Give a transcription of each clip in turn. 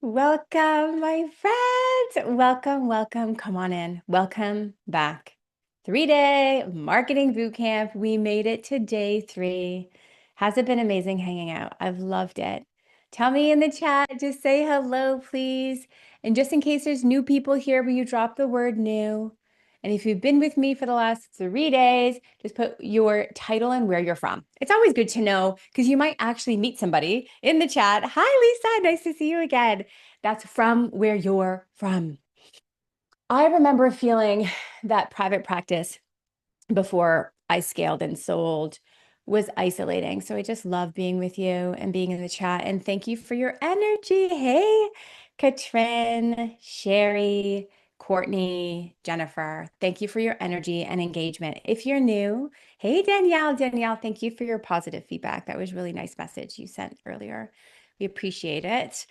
Welcome, my friends. Welcome, welcome. Come on in. Welcome back. 3-day marketing boot camp. We made it to day 3. Has it been amazing hanging out? I've loved it. Tell me in the chat, just say hello, please. And just in case there's new people here, will you drop the word new? And if you've been with me for the last 3 days, just put your title and where you're from. It's always good to know because you might actually meet somebody in the chat. Hi, Lisa. Nice to see you again. That's from where you're from. I remember feeling that private practice before I scaled and sold was isolating. So I just love being with you and being in the chat. And thank you for your energy. Hey, Katrin, Sherry, Courtney, Jennifer, thank you for your energy and engagement. If you're new, hey, Danielle, thank you for your positive feedback. That was a really nice message you sent earlier. We appreciate it.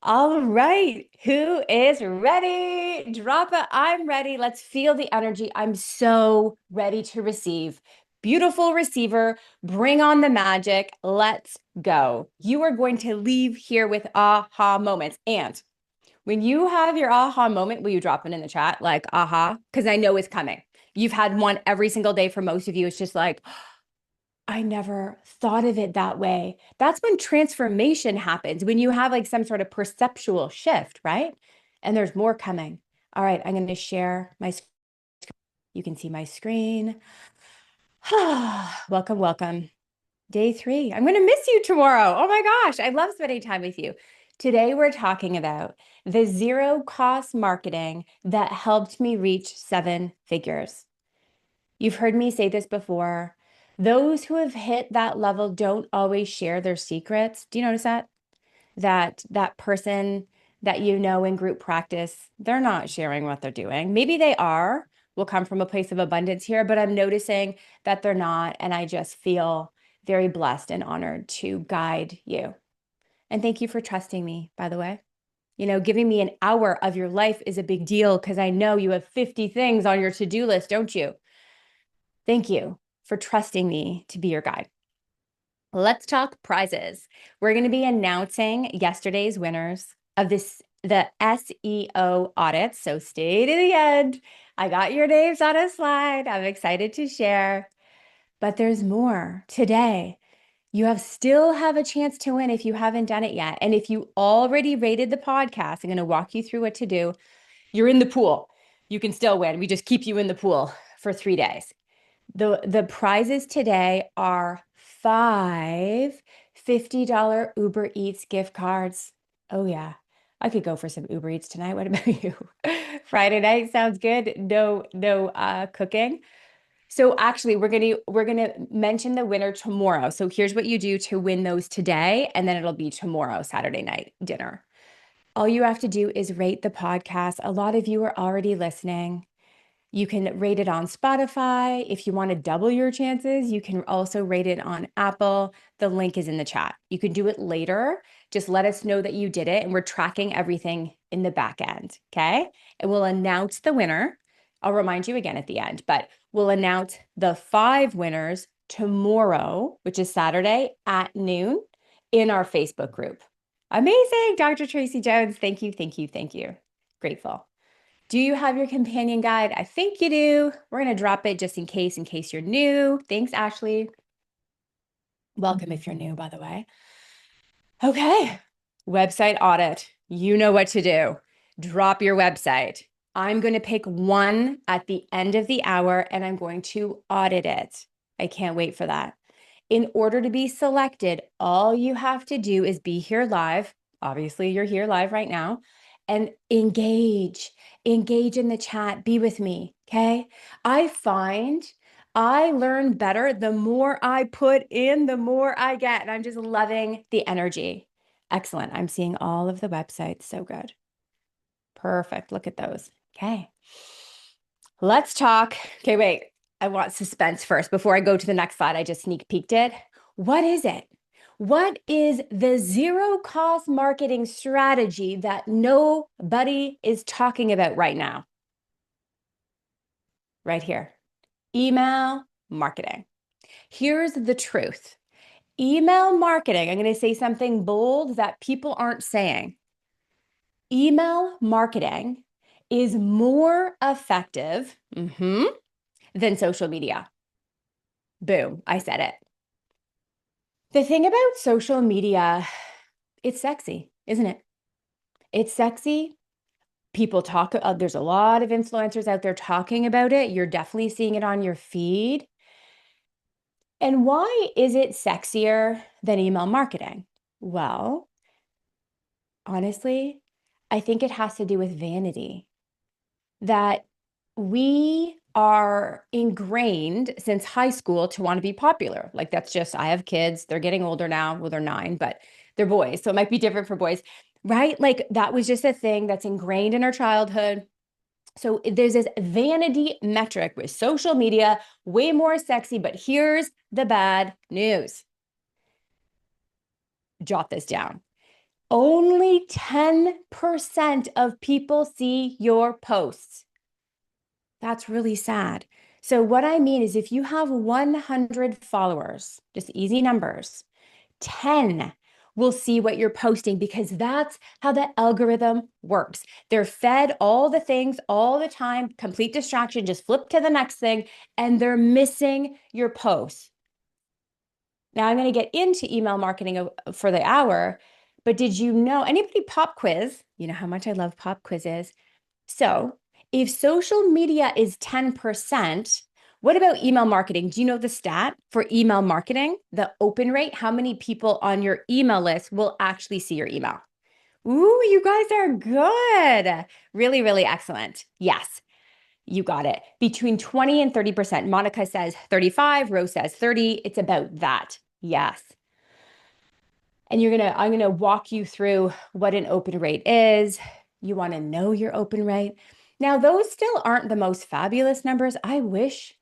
All right, who is ready? Drop it. I'm ready. Let's feel the energy. I'm so ready to receive. Beautiful receiver, bring on the magic. Let's go. You are going to leave here with aha moments. And when you have your aha moment, will you drop it in the chat? Like, aha, because I know it's coming. You've had one every single day for most of you. It's just like, I never thought of it that way. That's when transformation happens, when you have like some sort of perceptual shift, right? And there's more coming. All right, I'm going to share my screen. You can see my screen. Welcome, welcome. Day 3. I'm going to miss you tomorrow. Oh my gosh, I love spending time with you. Today, we're talking about the zero cost marketing that helped me reach 7 figures. You've heard me say this before. Those who have hit that level don't always share their secrets. Do you notice that? That person that you know in group practice, they're not sharing what they're doing. Maybe they are. We'll come from a place of abundance here, but I'm noticing that they're not. And I just feel very blessed and honored to guide you. And thank you for trusting me, by the way. You know, giving me an hour of your life is a big deal because I know you have 50 things on your to-do list, don't you? Thank you for trusting me to be your guide. Let's talk prizes. We're going to be announcing yesterday's winners of the SEO audit. So stay to the end. I got your names on a slide. I'm excited to share. But there's more today. You still have a chance to win if you haven't done it yet. And if you already rated the podcast, I'm going to walk you through what to do. You're in the pool. You can still win. We just keep you in the pool for 3 days. The prizes today are 5 $50 Uber Eats gift cards. Oh yeah. I could go for some Uber Eats tonight. What about you? Friday night sounds good. No cooking. So actually we're gonna mention the winner tomorrow. So here's what you do to win those today, and then it'll be tomorrow, Saturday night dinner. All you have to do is rate the podcast. A lot of you are already listening. You can rate it on Spotify. If you want to double your chances, you can also rate it on Apple. The link is in the chat. You can do it later. Just let us know that you did it, and we're tracking everything in the back end. Okay. And we'll announce the winner. I'll remind you again at the end, but we'll announce the 5 winners tomorrow, which is Saturday at noon in our Facebook group. Amazing. Dr. Tracy Jones. Thank you. Thank you. Thank you. Grateful. Do you have your companion guide? I think you do. We're going to drop it just in case you're new. Thanks, Ashley. Welcome if you're new, by the way. Okay. Website audit. You know what to do. Drop your website. I'm going to pick one at the end of the hour and I'm going to audit it. I can't wait for that. In order to be selected, all you have to do is be here live. Obviously, you're here live right now, and engage in the chat. Be with me. Okay. I find I learn better the more I put in, the more I get. And I'm just loving the energy. Excellent. I'm seeing all of the websites. So good. Perfect. Look at those. Okay. Let's talk. Okay, wait. I want suspense first. Before I go to the next slide, I just sneak peeked it. What is it? What is the zero cost marketing strategy that nobody is talking about right now? Right here. Email marketing. Here's the truth. Email marketing, I'm going to say something bold that people aren't saying. email marketing is more effective than social media. Boom, I said it. The thing about social media, it's sexy, isn't it? It's sexy. People talk, there's a lot of influencers out there talking about it. You're definitely seeing it on your feed. And why is it sexier than email marketing? Well, honestly, I think it has to do with vanity, that we are ingrained since high school to want to be popular. Like that's just, I have kids, they're getting older now. Well, they're 9, but they're boys. So it might be different for boys, right? Like that was just a thing that's ingrained in our childhood. So there's this vanity metric with social media, way more sexy, but here's the bad news. Jot this down. Only 10% of people see your posts. That's really sad. So what I mean is if you have 100 followers, just easy numbers, 10 will see what you're posting because that's how the algorithm works. They're fed all the things all the time, complete distraction, just flip to the next thing, and they're missing your posts. Now I'm going to get into email marketing for the hour, but did you know, anybody pop quiz? You know how much I love pop quizzes. So if social media is 10%, what about email marketing? Do you know the stat for email marketing, the open rate? How many people on your email list will actually see your email? Ooh, you guys are good. Really, really excellent. Yes, you got it. Between 20 and 30%. Monica says 35, Rose says 30. It's about that. Yes. And I'm gonna walk you through what an open rate is. You want to know your open rate. Now, those still aren't the most fabulous numbers. I wish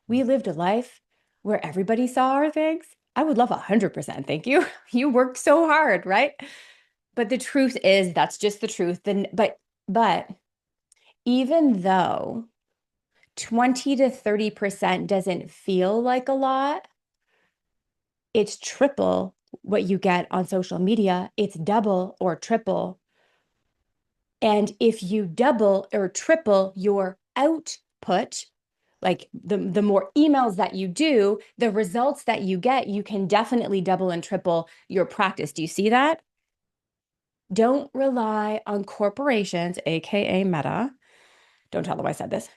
we lived a life where everybody saw our things. I would love 100%. Thank you. You worked so hard, right? But the truth is, that's just the truth. But even though 20 to 30% doesn't feel like a lot, it's triple what you get on social media. It's double or triple. And if you double or triple your output, like the more emails that you do, the results that you get, you can definitely double and triple your practice. Do you see that? Don't rely on corporations, AKA Meta. Don't tell them I said this.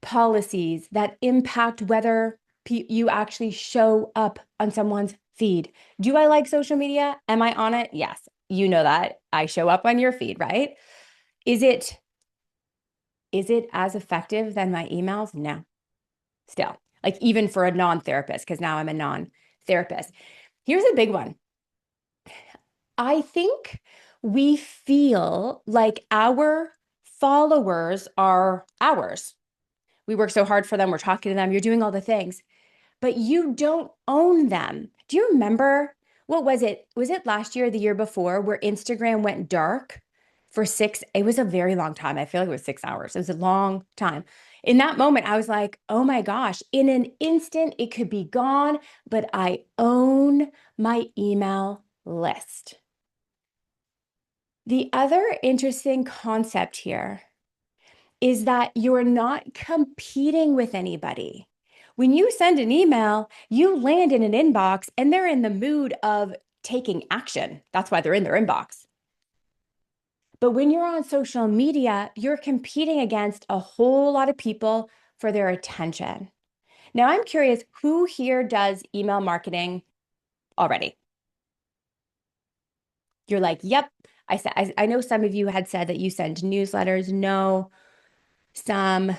Policies that impact whether you actually show up on someone's feed. Do I like social media? Am I on it? Yes. You know that. I show up on your feed, right? Is it as effective than my emails? No. Still, like even for a non-therapist, because now I'm a non-therapist. Here's a big one. I think we feel like our followers are ours. We work so hard for them. We're talking to them. You're doing all the things, but you don't own them. Do you remember, what was it? Was it last year or the year before where Instagram went dark for it was a very long time. I feel like it was 6 hours. It was a long time. In that moment, I was like, oh my gosh, in an instant, it could be gone, but I own my email list. The other interesting concept here is that you're not competing with anybody. When you send an email, you land in an inbox and they're in the mood of taking action. That's why they're in their inbox. But when you're on social media, you're competing against a whole lot of people for their attention. Now, I'm curious, who here does email marketing already? You're like, yep. I know some of you had said that you send newsletters. No, some,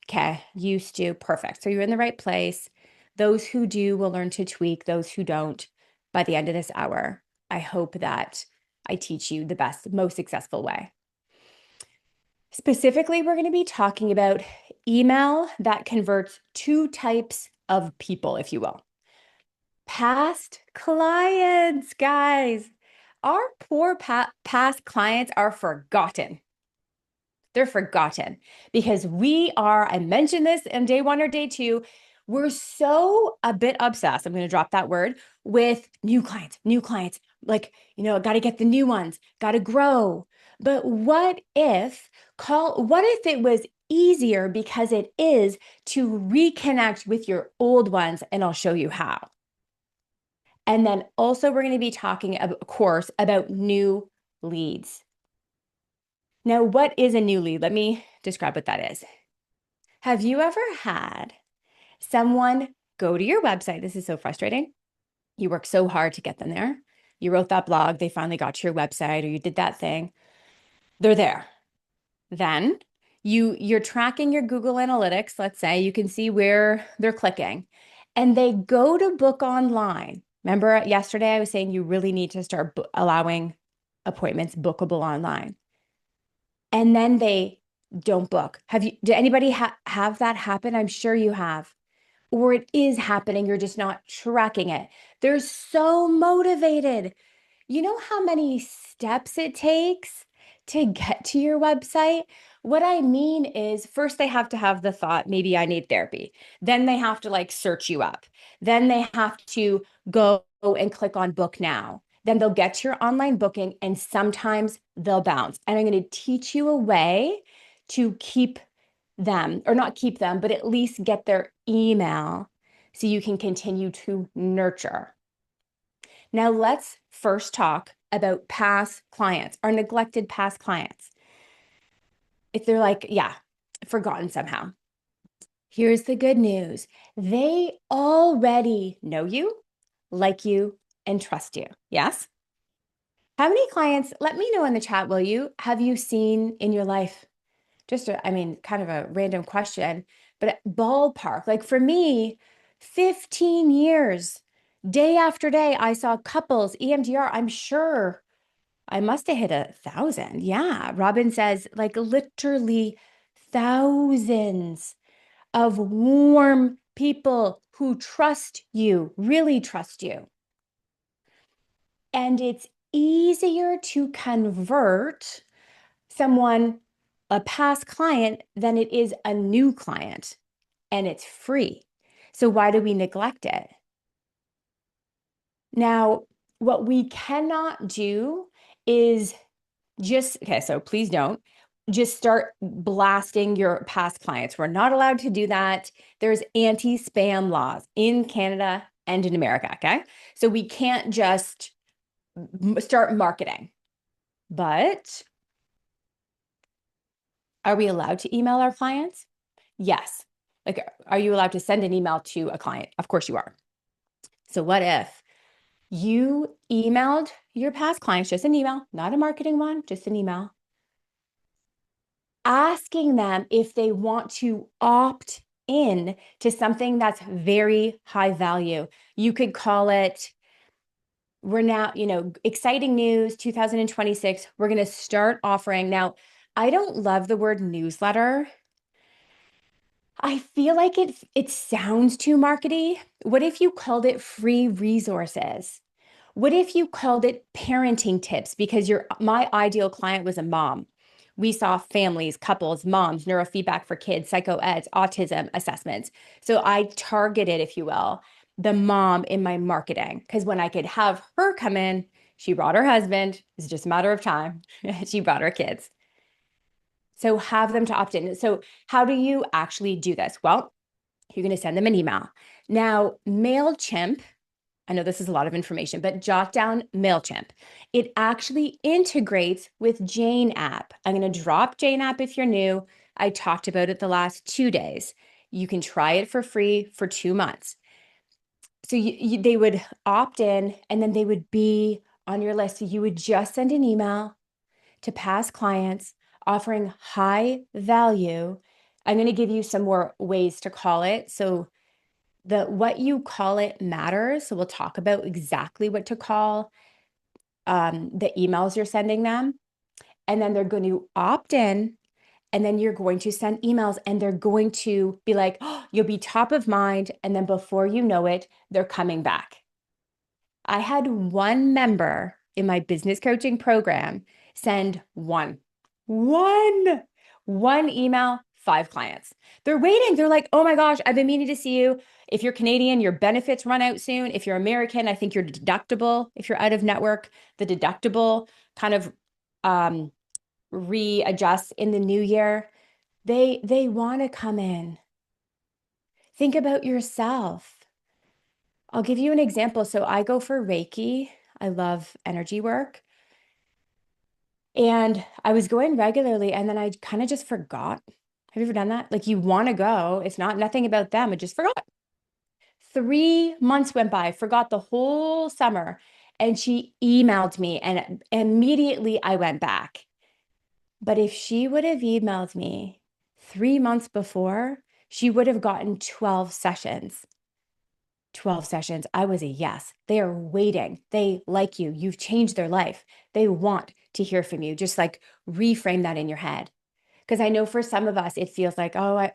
okay, used to. Perfect. So you're in the right place. Those who do will learn to tweak. Those who don't, by the end of this hour, I hope that I teach you the best, most successful way. Specifically, we're going to be talking about email that converts 2 types of people, if you will. Past clients, guys. Our poor past clients are forgotten. They're forgotten because I mentioned this in day 1 or day 2, we're so a bit obsessed, I'm going to drop that word, with new clients, like, got to get the new ones, got to grow. But what if it was easier because it is to reconnect with your old ones? And I'll show you how. And then also, we're going to be talking, of course, about new leads. Now, what is a new lead? Let me describe what that is. Have you ever had someone go to your website? This is so frustrating. You worked so hard to get them there. You wrote that blog, they finally got to your website, or you did that thing. They're there. Then you're tracking your Google Analytics, let's say, you can see where they're clicking, and they go to book online. Remember yesterday I was saying you really need to start allowing appointments bookable online. And then they don't book. Did anybody have that happen? I'm sure you have. Or it is happening, you're just not tracking it. They're so motivated. You know how many steps it takes to get to your website? What I mean is, first they have to have the thought, maybe I need therapy. Then they have to like search you up. Then they have to go and click on book now. Then they'll get to your online booking and sometimes they'll bounce. And I'm going to teach you a way to keep them, or not keep them, but at least get their email so you can continue to nurture. Now, let's first talk about past clients, our neglected past clients. If they're like, yeah, forgotten somehow. Here's the good news. They already know you, like you, and trust you. Yes? How many clients, let me know in the chat, will you, have you seen in your life? Just I mean, kind of a random question, but ballpark, like for me, 15 years, day after day, I saw couples, EMDR, I'm sure I must have hit 1,000. Yeah. Robin says, like literally thousands of warm people who trust you, really trust you. And it's easier to convert someone, a past client, than it is a new client, and it's free. So why do we neglect it? Now, what we cannot do is okay, so please don't just start blasting your past clients. We're not allowed to do that. There's anti-spam laws in Canada and in America, okay? So we can't just start marketing. But are we allowed to email our clients? Yes. Like, are you allowed to send an email to a client? Of course you are. So what if you emailed your past clients, just an email, not a marketing one, just an email, asking them if they want to opt in to something that's very high value. You could call it, we're now, exciting news 2026. We're going to start offering. Now, I don't love the word newsletter. I feel like it sounds too markety. What if you called it free resources? What if you called it parenting tips? Because my ideal client was a mom. We saw families, couples, moms, neurofeedback for kids, psychoeds, autism assessments. So I targeted, if you will, the mom in my marketing. Because when I could have her come in, she brought her husband. It's just a matter of time. She brought her kids. So have them to opt in. So how do you actually do this? Well, you're going to send them an email. Now, MailChimp, I know this is a lot of information, but jot down MailChimp. It actually integrates with Jane app. I'm going to drop Jane app if you're new. I talked about it the last 2 days. You can try it for free for 2 months. So they would opt in and then they would be on your list. So you would just send an email to past clients offering high value. I'm going to give you some more ways to call it. So what you call it matters. So we'll talk about exactly what to call the emails you're sending them. And then they're going to opt in. And then you're going to send emails and they're going to be like, oh, you'll be top of mind. And then before you know it, they're coming back. I had one member in my business coaching program send one email, 5 clients. They're waiting. They're like, oh my gosh, I've been meaning to see you. If you're Canadian, your benefits run out soon. If you're American, I think your deductible, if you're out of network, the deductible kind of readjust in the new year, they want to come in. Think about yourself. I'll give you an example. So I go for Reiki. I love energy work. And I was going regularly and then I kind of just forgot. Have you ever done that? Like you want to go. It's not nothing about them. I just forgot. 3 months went by, forgot the whole summer. And she emailed me and immediately I went back. But if she would have emailed me 3 months before, she would have gotten 12 sessions. 12 sessions. I was a yes. They are waiting. They like you. You've changed their life. They want to hear from you. Just like reframe that in your head. Because I know for some of us, it feels like, oh,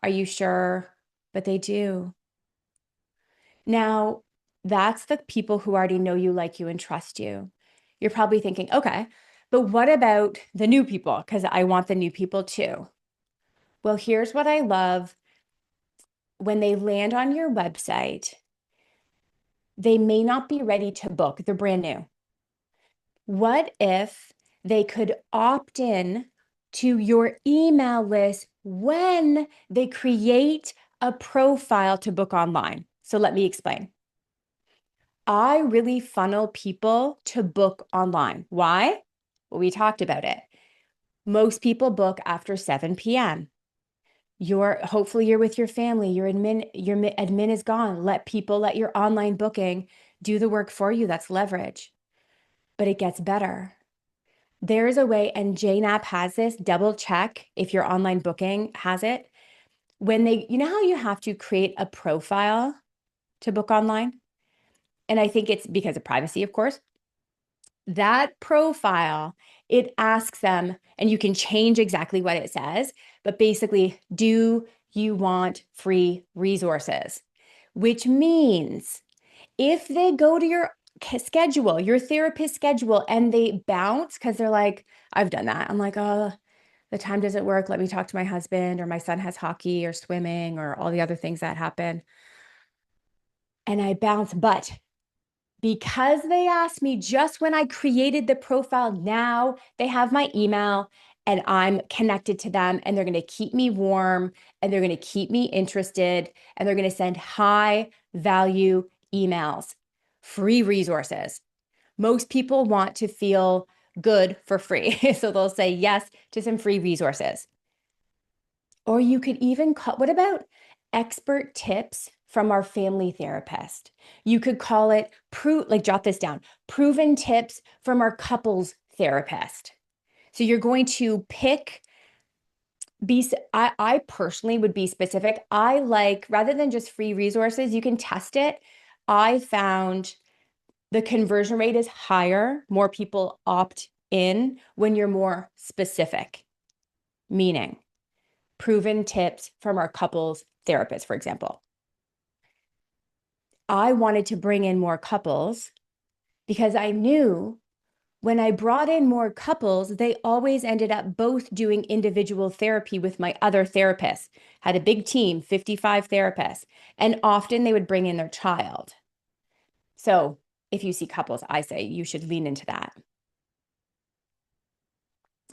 are you sure? But they do. Now, that's the people who already know you, like you, and trust you. You're probably thinking, okay, but what about the new people? Because I want the new people too. Well, here's what I love. When they land on your website, they may not be ready to book. They're brand new. What if they could opt in to your email list when they create a profile to book online? So let me explain. I really funnel people to book online. Why? Well, we talked about it. Most people book after 7 p.m. Hopefully you're with your family. Your admin is gone. Let your online booking do the work for you. That's leverage. But it gets better. There is a way, and JNAP has this, double check if your online booking has it. You know how you have to create a profile to book online? And I think it's because of privacy, of course. That profile, it asks them, and you can change exactly what it says, but basically, do you want free resources? Which means if they go to your schedule, your therapist schedule, and they bounce because they're like, I've done that. I'm like, oh, the time doesn't work. Let me talk to my husband, or my son has hockey or swimming or all the other things that happen. And I bounce, but because they asked me just when I created the profile, now they have my email and I'm connected to them, and they're going to keep me warm and they're going to keep me interested, and they're going to send high value emails, free resources. Most people want to feel good for free. So they'll say yes to some free resources. Or you could even call, what about expert tips from our family therapist? You could call it, jot this down, proven tips from our couples therapist. So you're going to I personally would be specific. I like, rather than just free resources, you can test it. I found the conversion rate is higher. More people opt in when you're more specific, meaning proven tips from our couples therapist, for example. I wanted to bring in more couples because I knew when I brought in more couples, they always ended up both doing individual therapy with my other therapist. Had a big team, 55 therapists, and often they would bring in their child. So if you see couples, I say you should lean into that.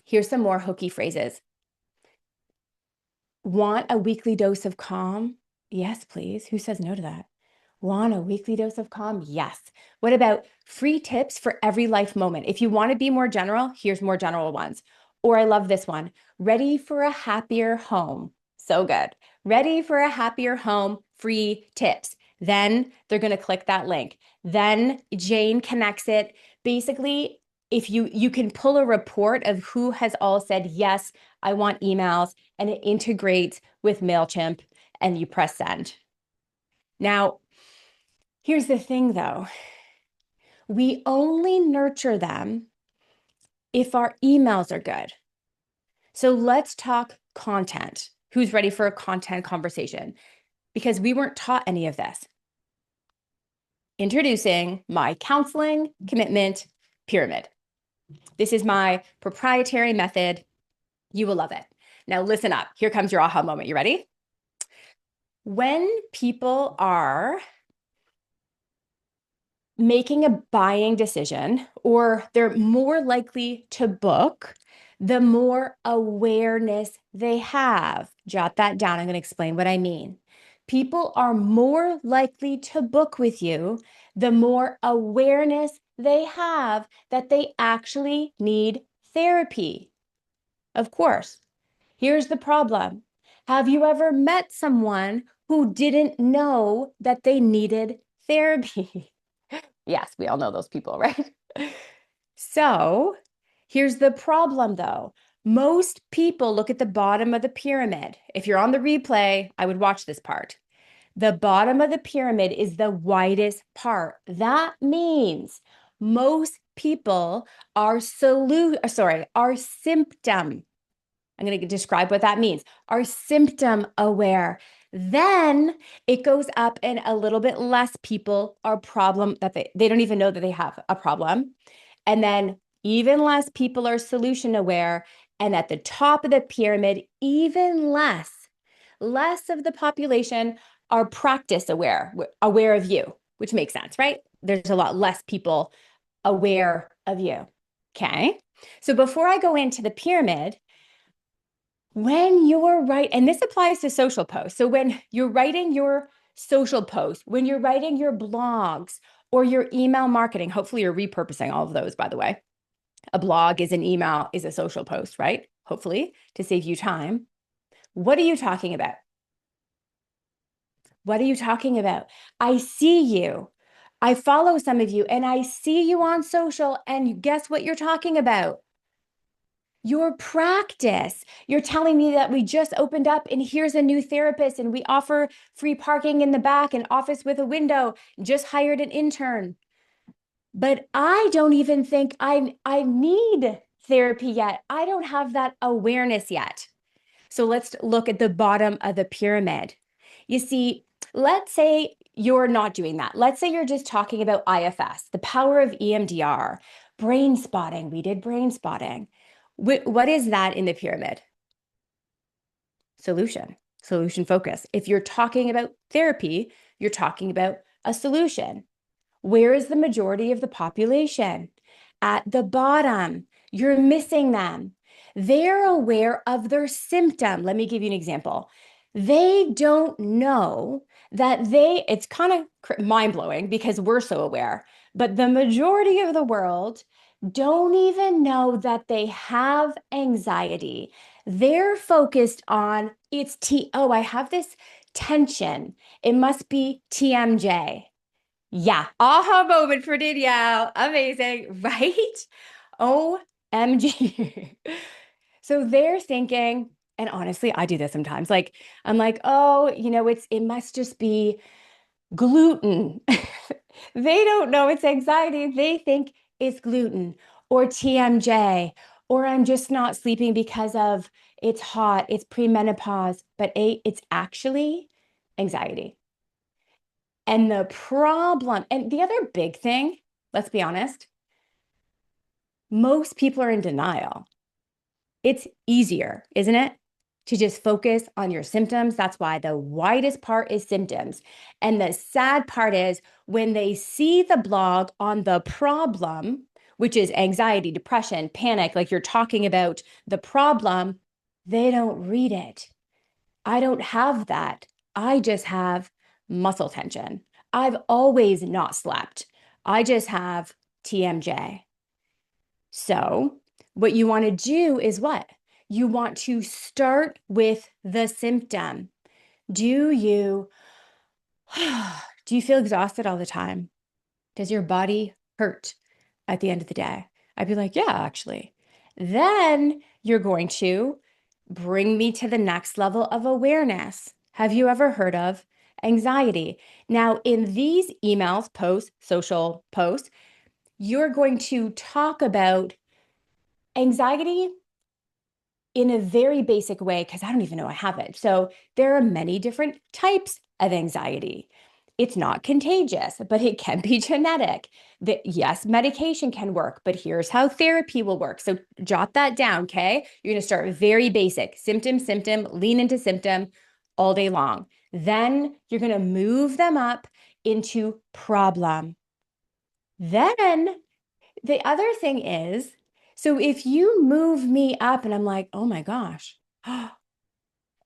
Here's some more hooky phrases. Want a weekly dose of calm? Yes, please. Who says no to that? Want a weekly dose of calm? Yes. What about free tips for every life moment? If you want to be more general, here's more general ones. Or I love this one. Ready for a happier home. So good. Ready for a happier home, free tips. Then they're going to click that link. Then Jane connects it. Basically, if you can pull a report of who has all said, yes, I want emails, and it integrates with MailChimp, and you press send. Now, here's the thing though. We only nurture them if our emails are good. So let's talk content. Who's ready for a content conversation? Because we weren't taught any of this. Introducing my counseling commitment pyramid. This is my proprietary method. You will love it. Now listen up. Here comes your aha moment. You ready? When people are making a buying decision, or they're more likely to book, the more awareness they have. Jot that down. I'm going to explain what I mean. People are more likely to book with you the more awareness they have that they actually need therapy. Of course. Here's the problem. Have you ever met someone who didn't know that they needed therapy? Yes, we all know those people, right? So here's the problem though. Most people look at the bottom of the pyramid. If you're on the replay, I would watch this part. The bottom of the pyramid is the widest part. That means most people are are symptom. I'm going to describe what that means. Are symptom aware. Then it goes up and a little bit less people are problem that they don't even know that they have a problem. And then even less people are solution aware. And at the top of the pyramid, even less of the population are practice aware of you, which makes sense, right? There's a lot less people aware of you. Okay. So before I go into the pyramid, when you're right, and this applies to social posts. So when you're writing your social posts, when you're writing your blogs or your email marketing, hopefully you're repurposing all of those, by the way. A blog is an email, is a social post, right? Hopefully to save you time. What are you talking about? What are you talking about? I see you. I follow some of you and I see you on social, and guess what you're talking about? Your practice. You're telling me that we just opened up and here's a new therapist and we offer free parking in the back, an office with a window, just hired an intern. But I don't even think I need therapy yet. I don't have that awareness yet. So let's look at the bottom of the pyramid. You see, let's say you're not doing that. Let's say you're just talking about IFS, the power of EMDR, brain spotting. We did brain spotting. What is that in the pyramid? Solution focus. If you're talking about therapy, you're talking about a solution. Where is the majority of the population? At the bottom. You're missing them. They're aware of their symptom. Let me give you an example. They don't know that it's kind of mind blowing because we're so aware, but the majority of the world don't even know that they have anxiety. They're focused on oh, I have this tension. It must be TMJ. Yeah. Aha moment for Danielle. Amazing, right? OMG. So they're thinking, and honestly, I do this sometimes. Like, I'm like, oh, it must just be gluten. They don't know it's anxiety. They think it's gluten or TMJ, or I'm just not sleeping because of it's hot, it's premenopause, but it's actually anxiety. And the problem, and the other big thing, let's be honest, most people are in denial. It's easier, isn't it? To just focus on your symptoms. That's why the widest part is symptoms. And the sad part is when they see the blog on the problem, which is anxiety, depression, panic, like you're talking about the problem, they don't read it. I don't have that. I just have muscle tension. I've always not slept. I just have TMJ. So, what you want to do is what? You want to start with the symptom. Do you do you feel exhausted all the time? Does your body hurt at the end of the day? I'd be like, yeah, actually. Then you're going to bring me to the next level of awareness. Have you ever heard of anxiety? Now, in these emails, posts, social posts, you're going to talk about anxiety in a very basic way because I don't even know I have it. So there are many different types of anxiety. It's not contagious, but it can be genetic. Yes, medication can work, but here's how therapy will work. So jot that down, okay? You're going to start very basic, symptom, lean into symptom all day long. Then you're going to move them up into problem. Then the other thing is So if you move me up and I'm like, oh my gosh,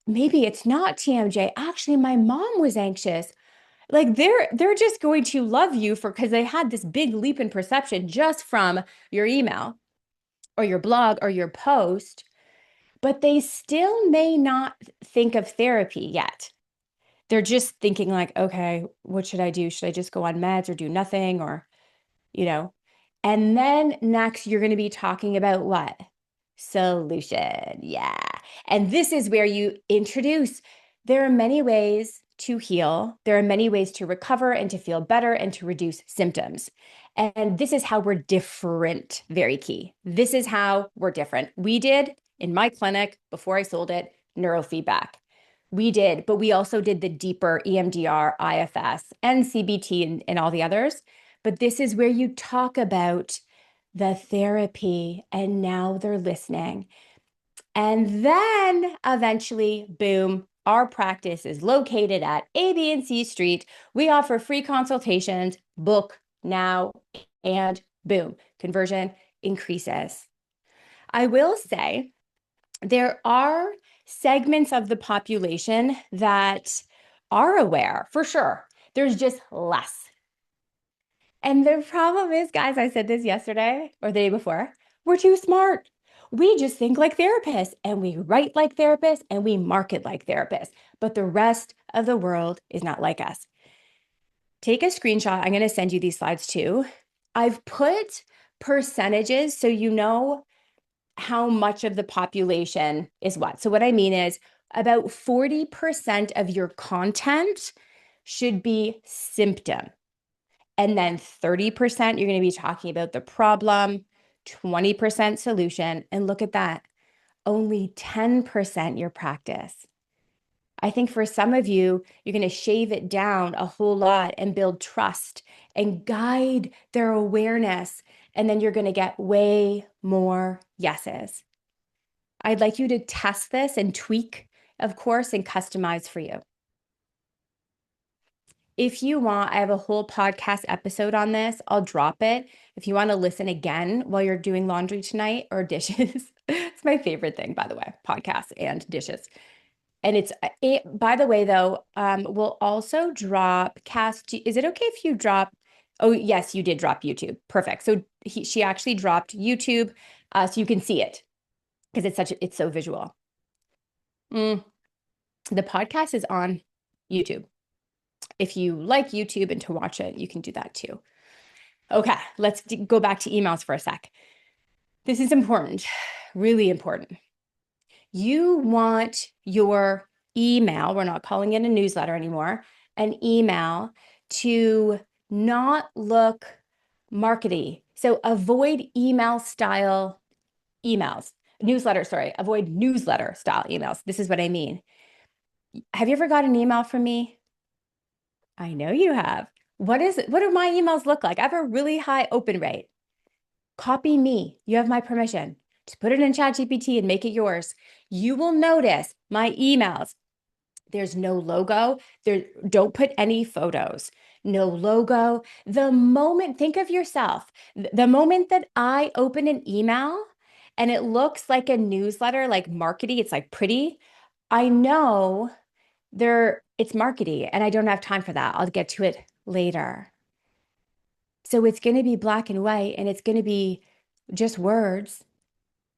maybe it's not TMJ. Actually, my mom was anxious. Like they're just going to love you for because they had this big leap in perception just from your email or your blog or your post, but they still may not think of therapy yet. They're just thinking like, okay, what should I do? Should I just go on meds or do nothing or you know. And then next, you're going to be talking about what? Solution. Yeah. And this is where you introduce there are many ways to heal, there are many ways to recover and to feel better and to reduce symptoms. And this is how we're different. Very key. This is how we're different. We did in my clinic before I sold it neurofeedback. We did, but we also did the deeper EMDR, IFS, and CBT and all the others. But this is where you talk about the therapy, and now they're listening. And then eventually, boom, our practice is located at A, B, and C Street. We offer free consultations, book now, and boom, conversion increases. I will say there are segments of the population that are aware for sure. There's just less. And the problem is, guys, I said this yesterday or the day before, we're too smart. We just think like therapists and we write like therapists and we market like therapists, but the rest of the world is not like us. Take a screenshot. I'm going to send you these slides too. I've put percentages so you know how much of the population is what. So, what I mean is about 40% of your content should be symptom. And then 30%, you're going to be talking about the problem, 20% solution. And look at that, only 10% your practice. I think for some of you, you're going to shave it down a whole lot and build trust and guide their awareness. And then you're going to get way more yeses. I'd like you to test this and tweak, of course, and customize for you. If you want, I have a whole podcast episode on this. I'll drop it if you want to listen again while you're doing laundry tonight or dishes. It's my favorite thing, by the way, podcasts and dishes. And by the way, though, we'll also drop cast. Is it okay if you drop? Oh, yes, you did drop YouTube. Perfect. So she actually dropped YouTube, so you can see it because it's so visual. The podcast is on YouTube. If you like YouTube and to watch it, you can do that too. Okay, let's go back to emails for a sec. This is important, really important. You want your email, we're not calling it a newsletter anymore, an email to not look markety. So avoid email style emails, avoid newsletter style emails. This is what I mean. Have you ever got an email from me? I know you have. What do my emails look like? I have a really high open rate. Copy me. You have my permission. Just put it in ChatGPT and make it yours. You will notice my emails. There's no logo. Don't put any photos. No logo. Think of yourself. The moment that I open an email and it looks like a newsletter, like markety, it's like pretty, I know it's markety and I don't have time for that. I'll get to it later. So it's going to be black and white and it's going to be just words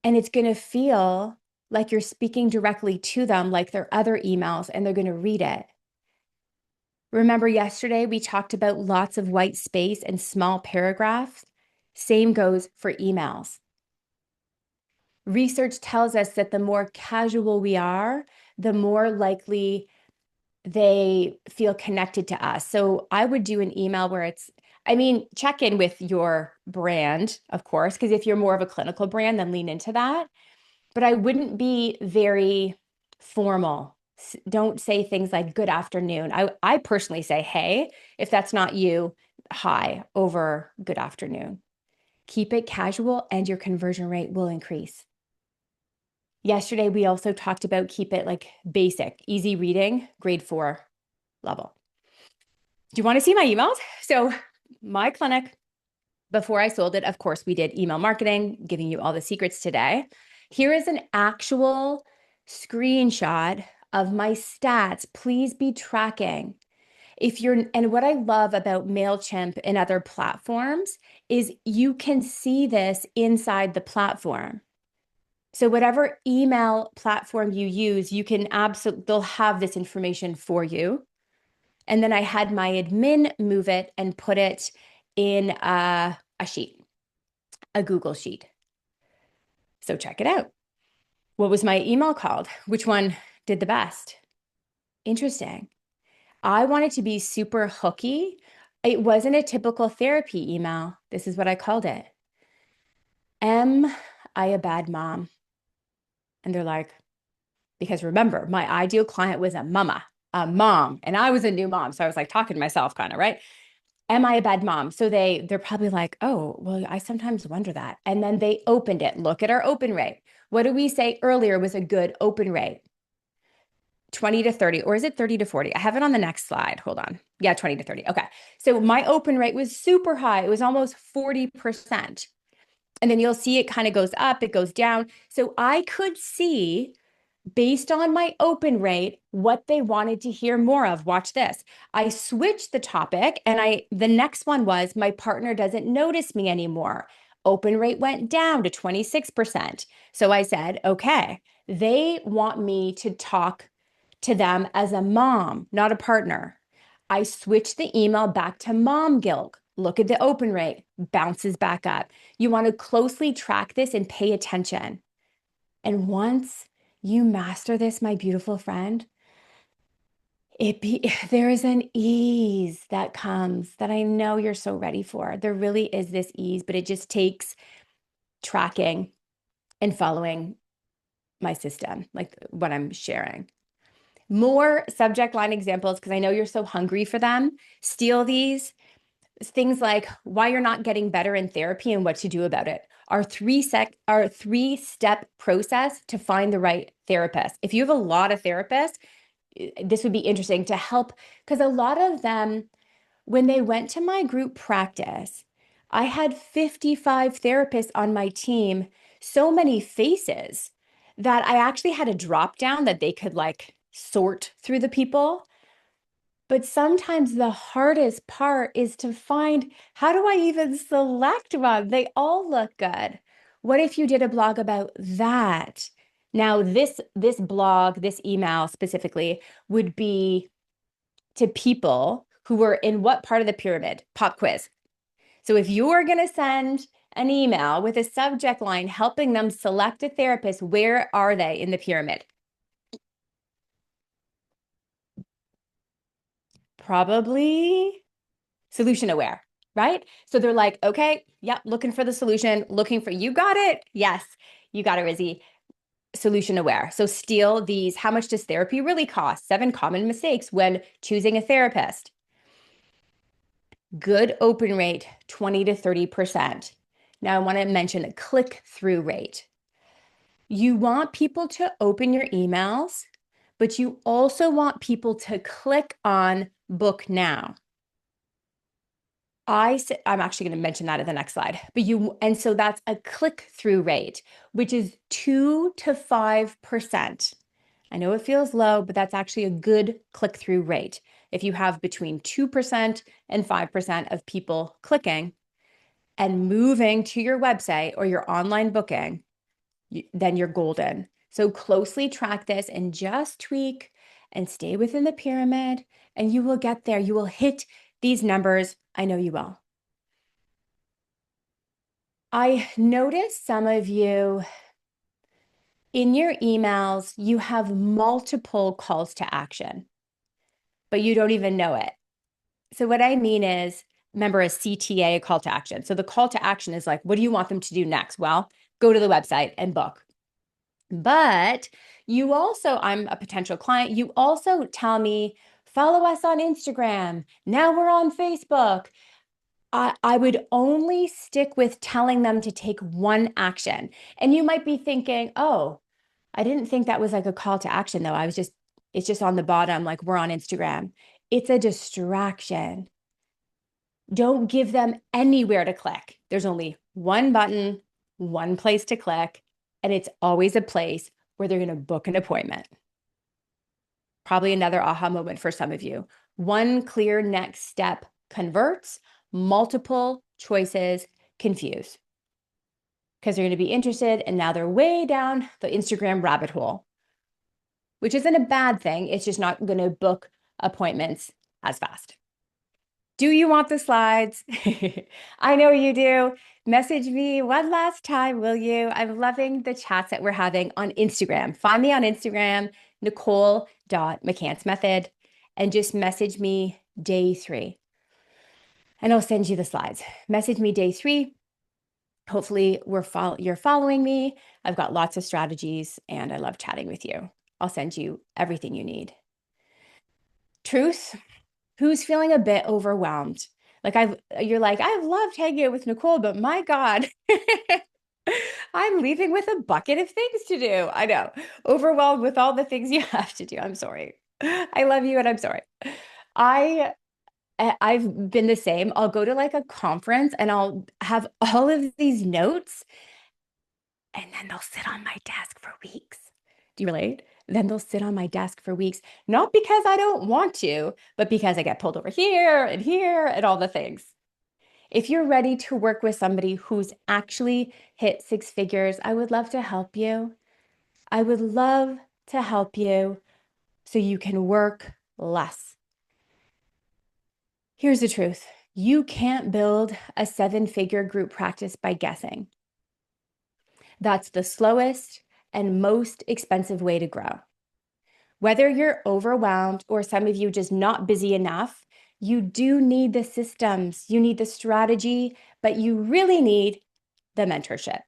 and it's going to feel like you're speaking directly to them like their other emails and they're going to read it. Remember yesterday we talked about lots of white space and small paragraphs? Same goes for emails. Research tells us that the more casual we are, the more likely they feel connected to us. So I would do an email where check in with your brand, of course, because if you're more of a clinical brand, then lean into that. But I wouldn't be very formal. Don't say things like good afternoon. I personally say, hey, if that's not you, hi over good afternoon. Keep it casual and your conversion rate will increase. Yesterday, we also talked about keep it like basic, easy reading, grade 4 level. Do you want to see my emails? So my clinic, Before I sold it, of course, we did email marketing, giving you all the secrets today. Here is an actual screenshot of my stats. Please be tracking. And what I love about MailChimp and other platforms is you can see this inside the platform. So whatever email platform you use, you can they'll have this information for you. And then I had my admin move it and put it in a sheet, a Google sheet. So check it out. What was my email called? Which one did the best? Interesting. I wanted to be super hooky. It wasn't a typical therapy email. This is what I called it. Am I a bad mom? And they're like, because remember, my ideal client was a mom, and I was a new mom. So I was like talking to myself kind of, right? Am I a bad mom? So they're probably like, oh, well, I sometimes wonder that. And then they opened it. Look at our open rate. What did we say earlier was a good open rate? 20 to 30, or is it 30 to 40? I have it on the next slide. Hold on. Yeah, 20 to 30. Okay. So my open rate was super high. It was almost 40%. And then you'll see it kind of goes up, it goes down. So I could see based on my open rate, what they wanted to hear more of. Watch this. I switched the topic and the next one was my partner doesn't notice me anymore. Open rate went down to 26%. So I said, okay, they want me to talk to them as a mom, not a partner. I switched the email back to mom guilt. Look at the open rate, bounces back up. You want to closely track this and pay attention. And once you master this, my beautiful friend, there is an ease that comes that I know you're so ready for. There really is this ease, but it just takes tracking and following my system, like what I'm sharing. More subject line examples, because I know you're so hungry for them. Steal these. Things like why you're not getting better in therapy and what to do about it. Our three-step process to find the right therapist. If you have a lot of therapists, this would be interesting to help, because a lot of them, when they went to my group practice, I had 55 therapists on my team, so many faces that I actually had a drop down that they could like sort through the people. But sometimes the hardest part is to find, how do I even select one? They all look good. What if you did a blog about that? Now, this blog, this email specifically, would be to people who were in what part of the pyramid? Pop quiz. So if you're going to send an email with a subject line helping them select a therapist, where are they in the pyramid? Probably solution aware, right? So they're like, okay, yep, looking for the solution, you got it. Yes, you got it, Rizzy. Solution aware. So steal these. How much does therapy really cost? 7 common mistakes when choosing a therapist. Good open rate, 20 to 30%. Now I want to mention a click-through rate. You want people to open your emails, but you also want people to click on book now. I'm actually going to mention that at the next slide, and so that's a click-through rate, which is 2 to 5%. I know it feels low, but that's actually a good click-through rate. If you have between 2% and 5% of people clicking and moving to your website or your online booking, then you're golden. So closely track this and just tweak and stay within the pyramid, and you will get there. You will hit these numbers. I know you will. I noticed some of you in your emails, you have multiple calls to action, but you don't even know it. So what I mean is, remember a CTA, a call to action. So the call to action is like, what do you want them to do next? Well, go to the website and book. But you also, I'm a potential client, you also tell me, follow us on Instagram. Now we're on Facebook. I would only stick with telling them to take one action. And you might be thinking, oh, I didn't think that was like a call to action though. It's just on the bottom, like we're on Instagram. It's a distraction. Don't give them anywhere to click. There's only one button, one place to click, and it's always a place where they're going to book an appointment. Probably another aha moment for some of you. One clear next step converts, multiple choices confuse because they're going to be interested and now they're way down the Instagram rabbit hole, which isn't a bad thing. It's just not going to book appointments as fast. Do you want the slides? I know you do. Message me one last time, will you? I'm loving the chats that we're having on Instagram. Find me on Instagram, Nicole.McCants and just message me day 3. And I'll send you the slides. Message me day 3. Hopefully you're following me. I've got lots of strategies and I love chatting with you. I'll send you everything you need. Truth. Who's feeling a bit overwhelmed? You're like, I've loved hanging out with Nicole, but my God, I'm leaving with a bucket of things to do. I know, overwhelmed with all the things you have to do. I'm sorry. I love you and I'm sorry. I've been the same. I'll go to like a conference and I'll have all of these notes and then they'll sit on my desk for weeks. Do you relate? Then they'll sit on my desk for weeks, not because I don't want to, but because I get pulled over here and all the things. If you're ready to work with somebody who's actually hit 6 figures, I would love to help you. I would love to help you so you can work less. Here's the truth. You can't build a 7-figure group practice by guessing. That's the slowest and most expensive way to grow. Whether you're overwhelmed or some of you just not busy enough, you do need the systems, you need the strategy, but you really need the mentorship.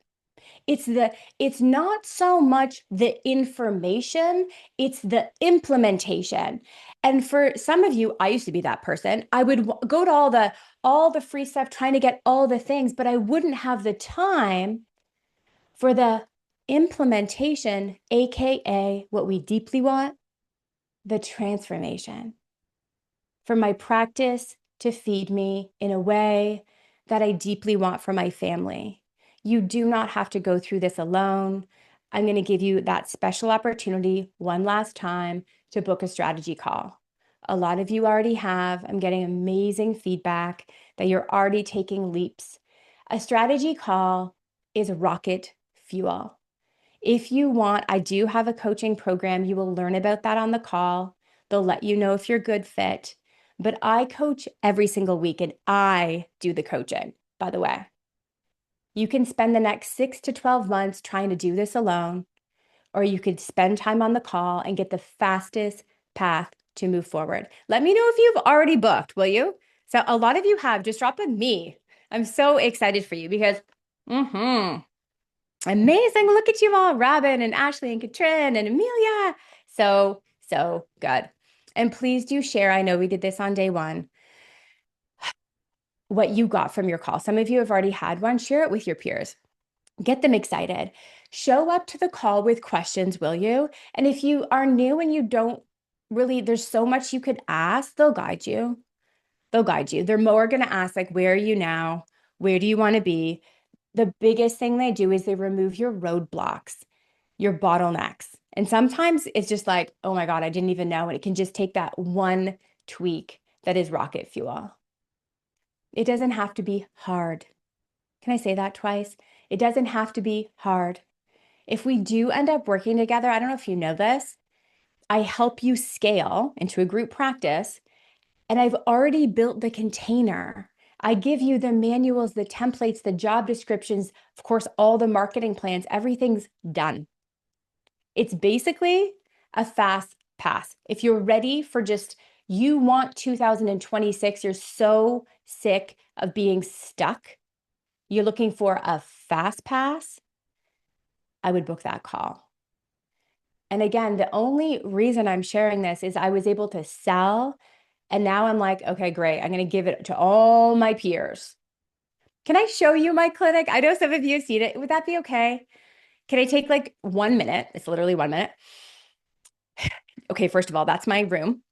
It's not so much the information, it's the implementation. And for some of you, I used to be that person. I would go to all the free stuff trying to get all the things, but I wouldn't have the time for the implementation, aka what we deeply want, the transformation. For my practice to feed me in a way that I deeply want for my family. You do not have to go through this alone. I'm going to give you that special opportunity one last time to book a strategy call. A lot of you already have. I'm getting amazing feedback that you're already taking leaps. A strategy call is rocket fuel. If you want, I do have a coaching program. You will learn about that on the call. They'll let you know if you're a good fit. But I coach every single week and I do the coaching, by the way. You can spend the next 6 to 12 months trying to do this alone, or you could spend time on the call and get the fastest path to move forward. Let me know if you've already booked, will you? So a lot of you have. Just drop a me. I'm so excited for you because amazing. Look at you all, Robin and Ashley and Katrin and Amelia. So good. And please do share. I know we did this on day 1. What you got from your call. Some of you have already had one. Share it with your peers. Get them excited. Show up to the call with questions, will you? And if you are new and you don't really, there's so much you could ask, they'll guide you. They'll guide you. They're more going to ask, like, where are you now? Where do you want to be? The biggest thing they do is they remove your roadblocks, your bottlenecks. And sometimes it's just like, oh my God, I didn't even know. And it can just take that one tweak that is rocket fuel. It doesn't have to be hard. Can I say that twice? It doesn't have to be hard. If we do end up working together, I don't know if you know this, I help you scale into a group practice, and I've already built the container. I give you the manuals, the templates, the job descriptions, of course, all the marketing plans, everything's done. It's basically a fast pass. If you're ready for you want 2026, you're so sick of being stuck, you're looking for a fast pass, I would book that call. And again, the only reason I'm sharing this is I was able to sell. And now I'm like, okay, great. I'm going to give it to all my peers. Can I show you my clinic? I know some of you have seen it. Would that be okay? Can I take like 1 minute? It's literally 1 minute. Okay, first of all, that's my room.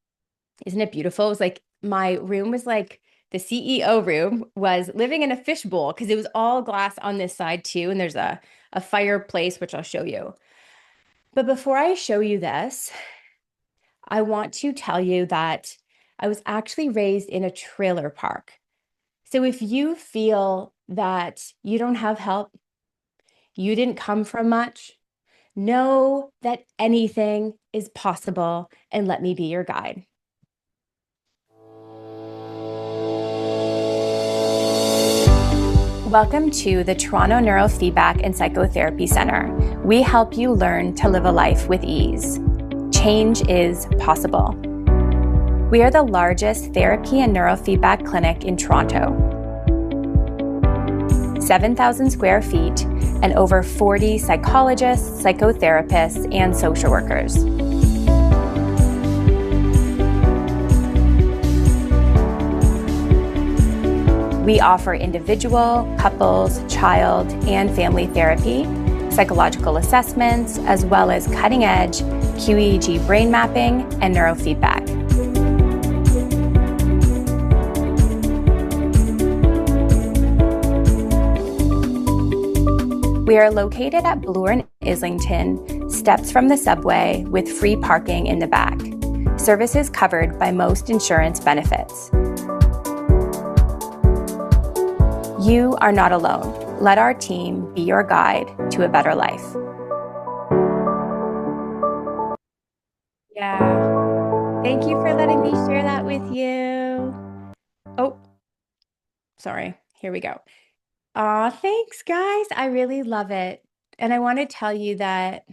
Isn't it beautiful? It was like my room was like the CEO room, was living in a fishbowl because it was all glass on this side too. And there's a fireplace, which I'll show you. But before I show you this, I want to tell you that I was actually raised in a trailer park. So if you feel that you don't have help, you didn't come from much, know that anything is possible and let me be your guide. Welcome to the Toronto Neurofeedback and Psychotherapy Center. We help you learn to live a life with ease. Change is possible. We are the largest therapy and neurofeedback clinic in Toronto. 7,000 square feet and over 40 psychologists, psychotherapists, and social workers. We offer individual, couples, child, and family therapy, psychological assessments, as well as cutting-edge QEEG brain mapping and neurofeedback. We are located at Bloor and Islington, steps from the subway with free parking in the back. Services covered by most insurance benefits. You are not alone. Let our team be your guide to a better life. Yeah. Thank you for letting me share that with you. Oh, sorry. Here we go. Aw, thanks, guys. I really love it. And I want to tell you that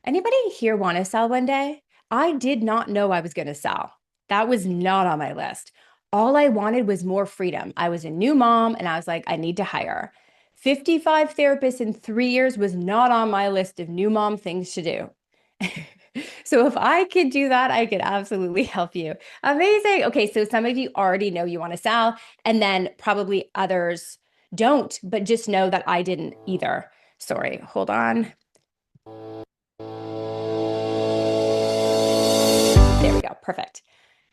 anybody here want to sell one day? I did not know I was going to sell. That was not on my list. All I wanted was more freedom. I was a new mom and I was like, I need to hire. 55 therapists in 3 years was not on my list of new mom things to do. So if I could do that, I could absolutely help you. Amazing. Okay, so some of you already know you want to sell, and then probably others don't, but just know that I didn't either. Sorry, hold on. There we go. Perfect.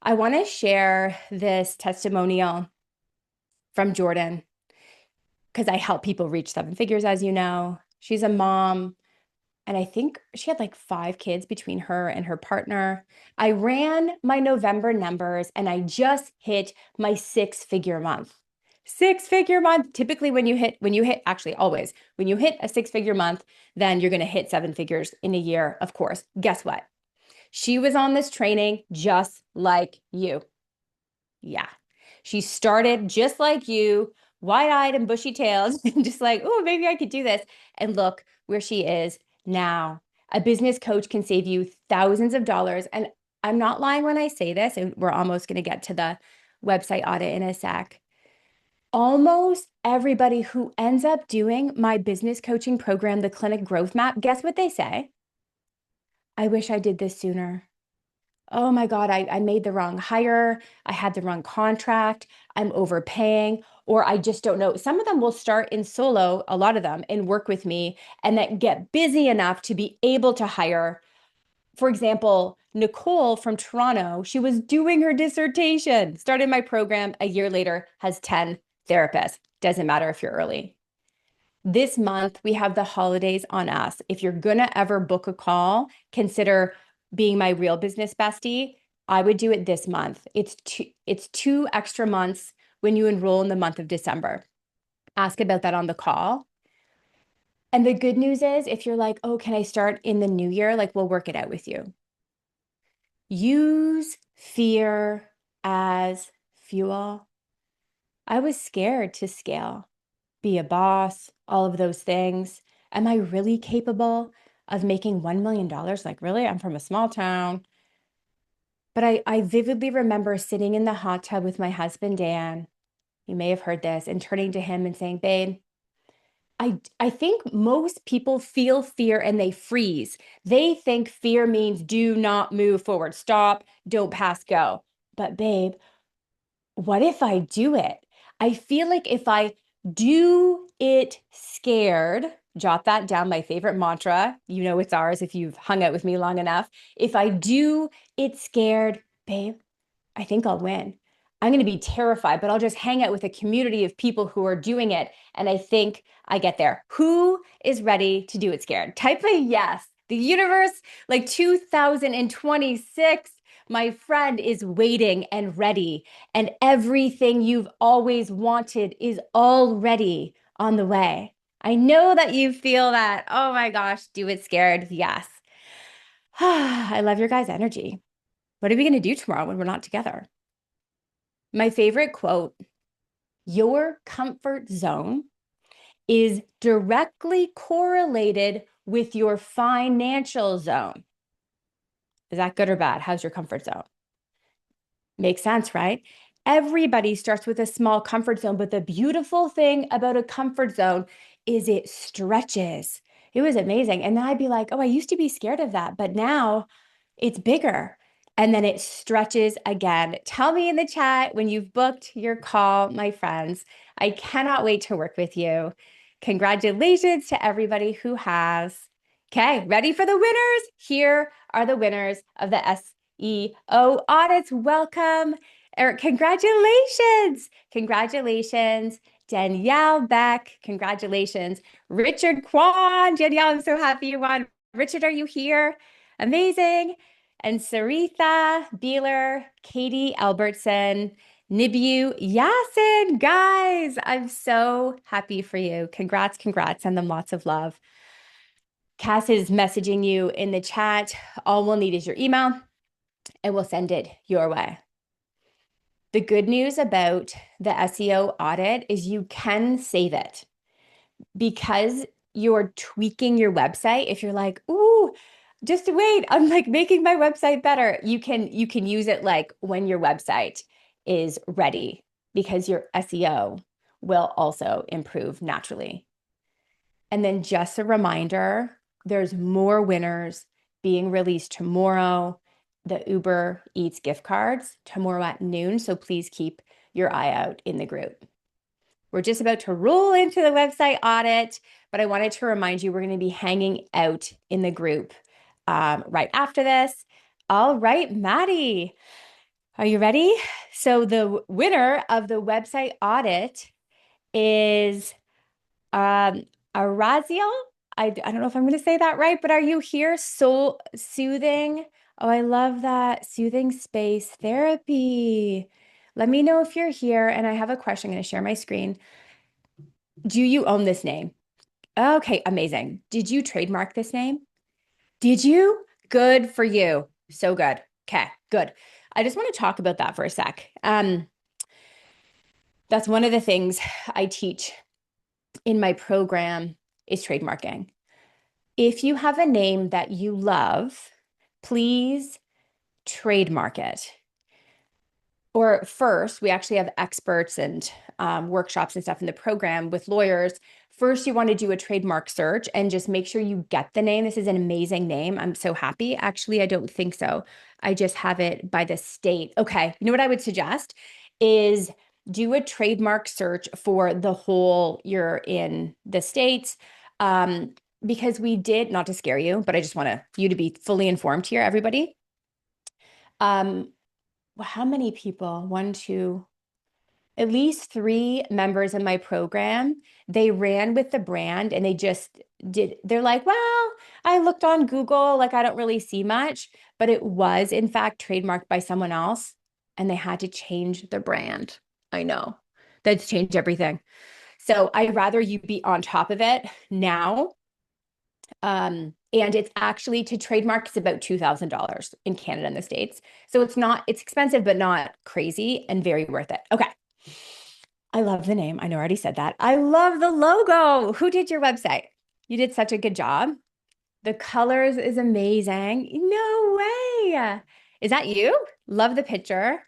I want to share this testimonial from Jordan because I help people reach 7 figures, as you know. She's a mom, and I think she had like 5 kids between her and her partner. I ran my November numbers and I just hit my 6-figure month. 6-figure month. Typically when you hit, actually always, when you hit a 6-figure month, then you're going to hit 7 figures in a year, of course. Guess what? She was on this training just like you. Yeah. She started just like you, wide-eyed and bushy-tailed, just like, oh, maybe I could do this. And look where she is now. A business coach can save you thousands of dollars. And I'm not lying when I say this, and we're almost going to get to the website audit in a sec. Almost everybody who ends up doing my business coaching program, the Clinic Growth Map, guess what they say? I wish I did this sooner. Oh my God, I made the wrong hire. I had the wrong contract. I'm overpaying, or I just don't know. Some of them will start in solo, a lot of them, and work with me and then get busy enough to be able to hire. For example, Nicole from Toronto, she was doing her dissertation, started my program a year later, has 10 therapists. Doesn't matter if you're early. This month, we have the holidays on us. If you're going to ever book a call, consider being my real business bestie. I would do it this month. It's 2 extra months when you enroll in the month of December. Ask about that on the call. And the good news is, if you're like, oh, can I start in the new year? Like, we'll work it out with you. Use fear as fuel. I was scared to scale, be a boss, all of those things. Am I really capable of making $1 million? Like, really? I'm from a small town. But I vividly remember sitting in the hot tub with my husband, Dan. You may have heard this, and turning to him and saying, babe, I think most people feel fear and they freeze. They think fear means do not move forward, stop, don't pass go. But babe, what if I do it? I feel like if I do it scared, jot that down, my favorite mantra. You know it's ours if you've hung out with me long enough. If I do it scared, babe, I think I'll win. I'm going to be terrified, but I'll just hang out with a community of people who are doing it. And I think I get there. Who is ready to do it scared? Type a yes. The universe, like 2026, my friend, is waiting and ready. And everything you've always wanted is already on the way. I know that you feel that. Oh my gosh, do it scared. Yes. I love your guys' energy. What are we going to do tomorrow when we're not together? My favorite quote: your comfort zone is directly correlated with your financial zone. Is that good or bad? How's your comfort zone? Makes sense, right? Everybody starts with a small comfort zone, but the beautiful thing about a comfort zone is it stretches. It was amazing. And then I'd be like, oh, I used to be scared of that, but now it's bigger. And then it stretches again. Tell me in the chat when you've booked your call, my friends. I cannot wait to work with you. Congratulations to everybody who has. Okay, ready for the winners? Here are the winners of the SEO audits. Welcome, Eric. Congratulations. Congratulations. Danielle Beck. Congratulations. Richard Kwan. Danielle, I'm so happy you won. Richard, are you here? Amazing. And Saritha Beeler, Katie Albertson, Nibu Yasin. Guys, I'm so happy for you. Congrats, congrats. Send them lots of love. Cass is messaging you in the chat. All we'll need is your email and we'll send it your way. The good news about the SEO audit is you can save it because you're tweaking your website. If you're like, ooh, just wait, I'm like making my website better. You can use it like when your website is ready because your SEO will also improve naturally. And then just a reminder, there's more winners being released tomorrow. The Uber Eats gift cards tomorrow at noon. So please keep your eye out in the group. We're just about to roll into the website audit, but I wanted to remind you we're going to be hanging out in the group right after this. All right, Maddie, are you ready? So the winner of the website audit is Araziel. I don't know if I'm going to say that right, but are you here? Soul Soothing. Oh, I love that. Soothing Space Therapy. Let me know if you're here. And I have a question. I'm going to share my screen. Do you own this name? Okay, amazing. Did you trademark this name? Did you? Good for you. So good. Okay, good. I just want to talk about that for a sec. That's one of the things I teach in my program is trademarking. If you have a name that you love, please trademark it. Or first, we actually have experts and workshops and stuff in the program with lawyers. First, you want to do a trademark search and just make sure you get the name. This is an amazing name. I'm so happy. Actually, I don't think so. I just have it by the state. Okay. You know what I would suggest is do a trademark search for the whole you're in the States. Because we did, not to scare you, but I just want you to be fully informed here, everybody. How many people? One, two, at least three members in my program, they ran with the brand and they just did, they're like, well, I looked on Google, like I don't really see much, but it was in fact trademarked by someone else and they had to change the brand. I know. That's changed everything. So I'd rather you be on top of it now. And it's actually to trademark is about $2,000 in Canada and the States. So it's expensive, but not crazy and very worth it. Okay. I love the name. I know I already said that. I love the logo. Who did your website? You did such a good job. The colors is amazing. No way. Is that you? Love the picture.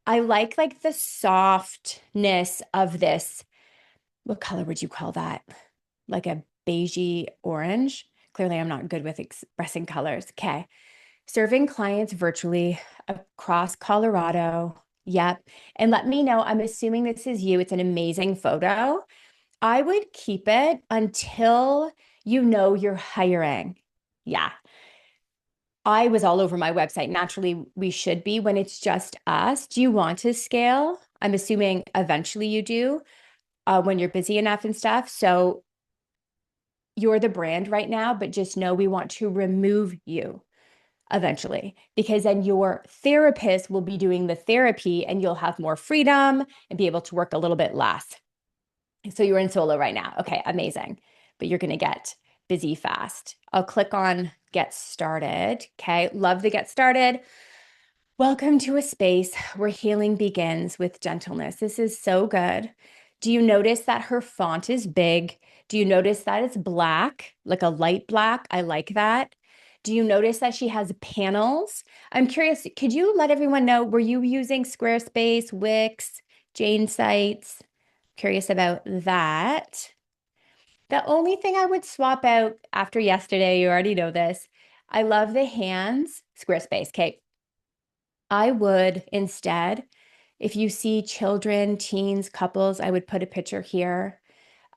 I like the softness of this. What color would you call that? Like a beigey orange. Clearly, I'm not good with expressing colors. Okay. Serving clients virtually across Colorado. Yep. And let me know. I'm assuming this is you. It's an amazing photo. I would keep it until you know you're hiring. Yeah. I was all over my website. Naturally, we should be when it's just us. Do you want to scale? I'm assuming eventually you do, when you're busy enough and stuff. So you're the brand right now, but just know we want to remove you eventually, because then your therapist will be doing the therapy and you'll have more freedom and be able to work a little bit less. So you're in solo right now. Okay, amazing. But you're going to get busy fast. I'll click on get started. Okay, love the get started. Welcome to a space where healing begins with gentleness. This is so good. Do you notice that her font is big? Do you notice that it's black, like a light black? I like that. Do you notice that she has panels? I'm curious, could you let everyone know, were you using Squarespace, Wix, Jane Sites? Curious about that. The only thing I would swap out after yesterday, you already know this. I love the hands, Squarespace. Okay, I would instead, if you see children, teens, couples, I would put a picture here.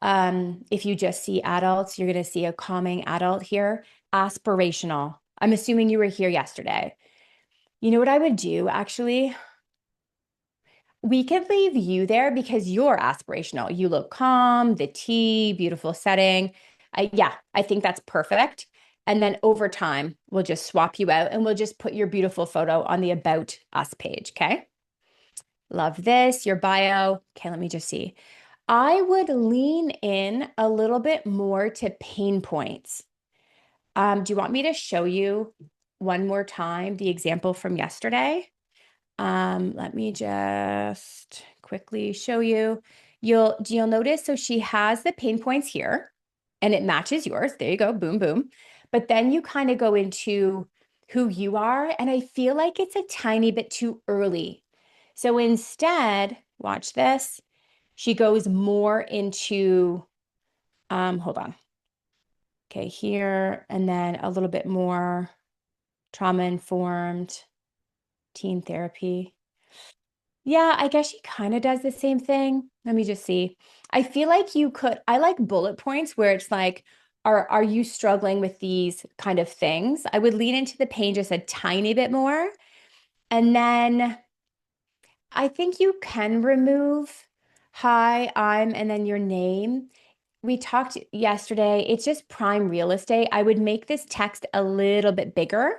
If you just see adults, you're going to see a calming adult here. Aspirational. I'm assuming you were here yesterday. You know what I would do actually? We could leave you there because you're aspirational. You look calm, the tea, beautiful setting. Yeah, I think that's perfect. And then over time, we'll just swap you out and we'll just put your beautiful photo on the About Us page. Okay. Love this, your bio. Okay, let me just see. I would lean in a little bit more to pain points. Do you want me to show you one more time the example from yesterday? Let me just quickly show you. You'll notice, so she has the pain points here and it matches yours. There you go. Boom, boom. But then you kind of go into who you are. And I feel like it's a tiny bit too early. So instead, watch this. She goes more into, hold on. Okay, here, and then a little bit more trauma informed teen therapy. Yeah, I guess she kind of does the same thing. Let me just see. I feel like you could, I like bullet points where it's like, are you struggling with these kind of things? I would lean into the pain just a tiny bit more. And then I think you can remove hi, I'm, and then your name. We talked yesterday. It's just prime real estate. I would make this text a little bit bigger,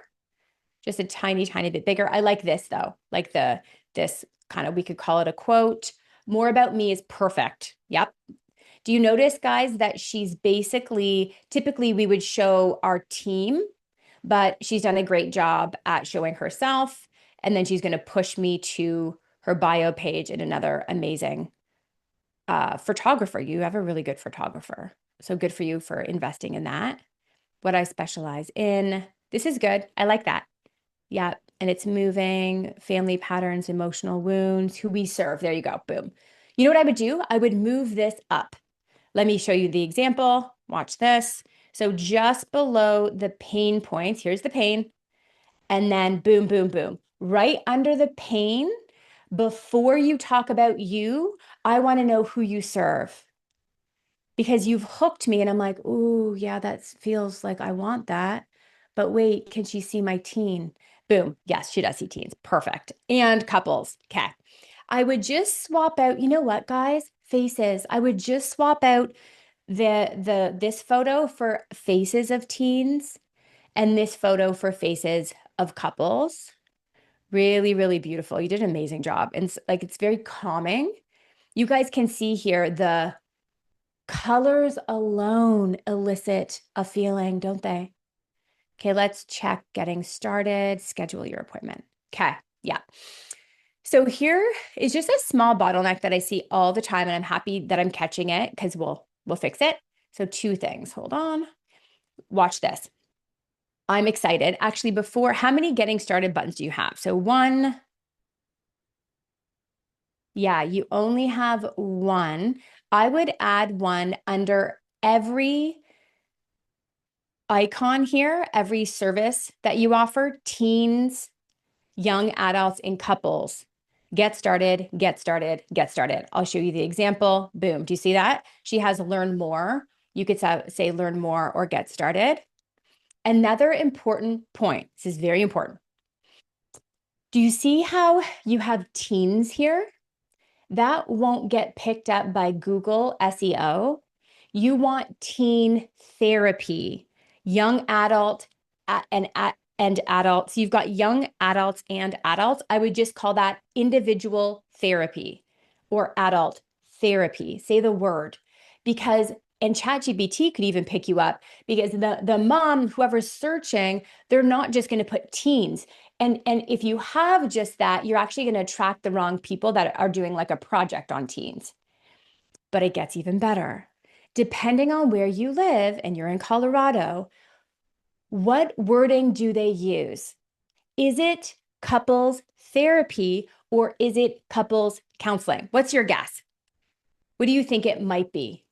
just a tiny, tiny bit bigger. I like this though, like this kind of, we could call it a quote. More about me is perfect. Yep. Do you notice, guys, that she's basically, typically we would show our team, but she's done a great job at showing herself. And then she's going to push me to her bio page and another amazing photographer. You have a really good photographer. So good for you for investing in that. What I specialize in. This is good. I like that. Yeah. And it's moving, family patterns, emotional wounds, who we serve. There you go. Boom. You know what I would do? I would move this up. Let me show you the example. Watch this. So just below the pain points, here's the pain. And then boom, boom, boom. Right under the pain, before you talk about you, I want to know who you serve, because you've hooked me and I'm like, "Ooh, yeah, that feels like I want that." But wait, can she see my teen? Boom. Yes, she does see teens. Perfect. And couples. Okay. I would just swap out, you know what, guys? Faces. I would just swap out this photo for faces of teens and this photo for faces of couples. Really, really beautiful. You did an amazing job. And like it's very calming. You guys can see here the colors alone elicit a feeling, don't they? Okay, let's check getting started, schedule your appointment. Okay, yeah. So here is just a small bottleneck that I see all the time, and I'm happy that I'm catching it because we'll fix it. So two things. Hold on. Watch this. I'm excited. Actually, before, how many getting started buttons do you have? So one, yeah, you only have one. I would add one under every icon here, every service that you offer, teens, young adults, and couples. Get started, get started, get started. I'll show you the example. Boom. Do you see that? She has learn more. You could say learn more or get started. Another important point, this is very important. Do you see how you have teens here? That won't get picked up by Google SEO. You want teen therapy, young adult and adults. You've got young adults and adults. I would just call that individual therapy or adult therapy. Say the word because and ChatGPT could even pick you up because the mom, whoever's searching, they're not just going to put teens. And if you have just that, you're actually going to attract the wrong people that are doing like a project on teens. But it gets even better. Depending on where you live and you're in Colorado, what wording do they use? Is it couples therapy or is it couples counseling? What's your guess? What do you think it might be?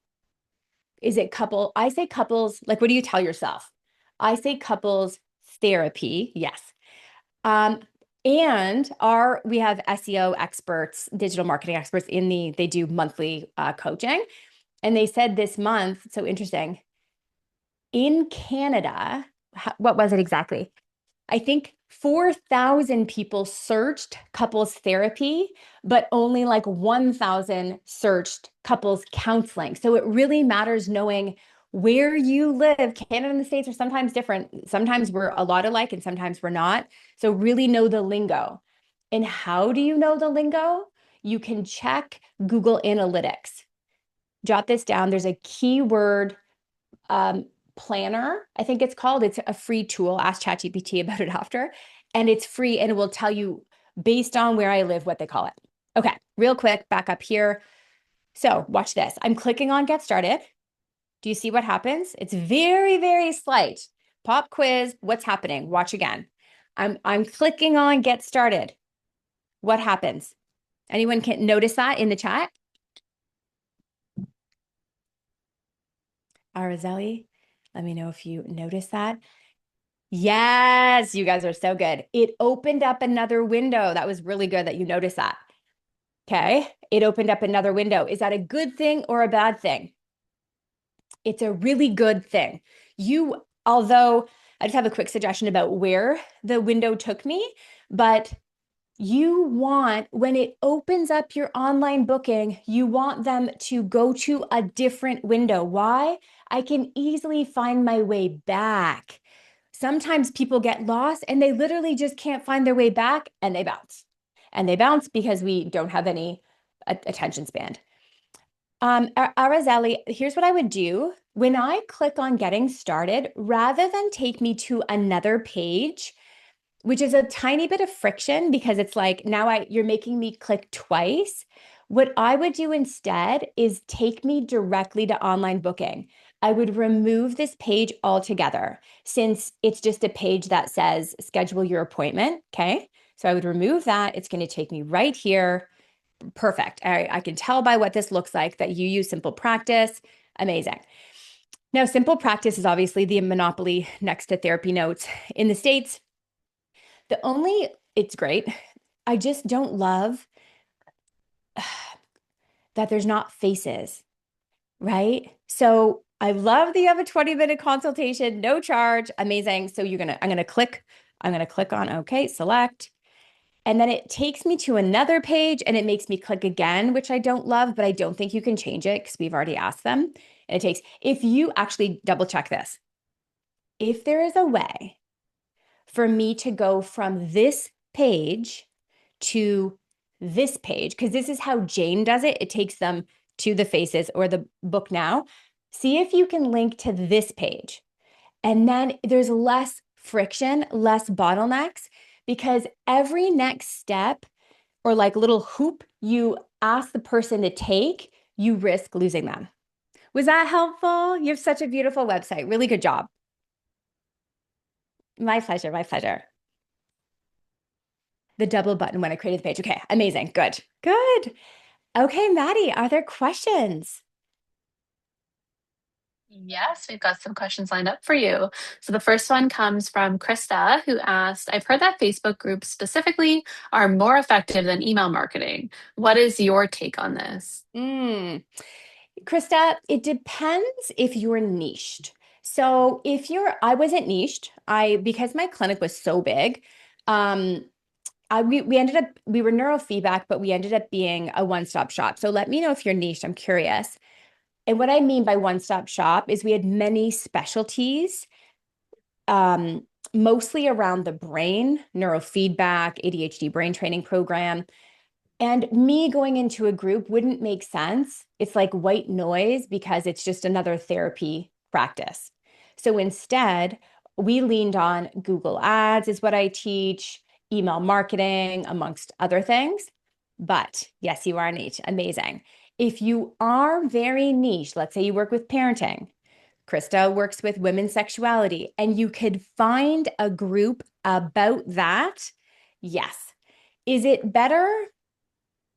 Is it couple? I say couples, like what do you tell yourself? I say couples therapy. Yes. Um, and we have SEO experts, digital marketing experts they do monthly coaching. And they said this month, so interesting, in Canada, what was it exactly? I think 4,000 people searched couples therapy, but only like 1,000 searched couples counseling. So it really matters knowing where you live. Canada and the States are sometimes different. Sometimes we're a lot alike and sometimes we're not. So really know the lingo. And how do you know the lingo? You can check Google Analytics. Jot this down. There's a keyword um, planner, I think it's called. It's a free tool. Ask ChatGPT about it after. And it's free and it will tell you based on where I live what they call it. Okay, real quick, back up here. So watch this. I'm clicking on get started. Do you see what happens? It's very, very slight. Pop quiz. What's happening? Watch again. I'm clicking on get started. What happens? Anyone can notice that in the chat? Arizeli, let me know if you notice that. Yes, you guys are so good. It opened up another window. That was really good that you noticed that. Okay. It opened up another window. Is that a good thing or a bad thing? It's a really good thing. Although I just have a quick suggestion about where the window took me, but you want, when it opens up your online booking, you want them to go to a different window. Why? I can easily find my way back. Sometimes people get lost and they literally just can't find their way back and they bounce. And they bounce because we don't have any attention span. Arazeli, here's what I would do. When I click on getting started, rather than take me to another page, which is a tiny bit of friction because it's like now you're making me click twice. What I would do instead is take me directly to online booking. I would remove this page altogether since it's just a page that says schedule your appointment. Okay. So I would remove that. It's going to take me right here. Perfect. I can tell by what this looks like that you use Simple Practice. Amazing. Now, Simple Practice is obviously the monopoly next to Therapy Notes in the States. It's great. I just don't love that there's not faces, right? So I love that you have a 20-minute consultation, no charge, amazing. So I'm gonna click on okay, select. And then it takes me to another page and it makes me click again, which I don't love, but I don't think you can change it because we've already asked them. And if you actually double check this, if there is a way for me to go from this page to this page, because this is how Jane does it. It takes them to the faces or the book now. See if you can link to this page. And then there's less friction, less bottlenecks, because every next step or like little hoop you ask the person to take, you risk losing them. Was that helpful? You have such a beautiful website. Really good job. My pleasure. My pleasure. The double button when I created the page. Okay, amazing. Good. Good. Okay, Maddie, are there questions? Yes, we've got some questions lined up for you. So the first one comes from Krista, who asked, I've heard that Facebook groups specifically are more effective than email marketing. What is your take on this? Mm. Krista, it depends if you're niched. So I wasn't niched. Because my clinic was so big, um, we ended up, we were neurofeedback, but we ended up being a one-stop shop. So let me know if you're niched. I'm curious. And what I mean by one-stop shop is we had many specialties, um, mostly around the brain, neurofeedback, ADHD brain training program. And me going into a group wouldn't make sense. It's like white noise because it's just another therapy practice. So instead, we leaned on Google Ads, is what I teach, email marketing, amongst other things. But yes, you are niche. Amazing. If you are very niche, let's say you work with parenting, Krista works with women's sexuality, and you could find a group about that, yes. Is it better?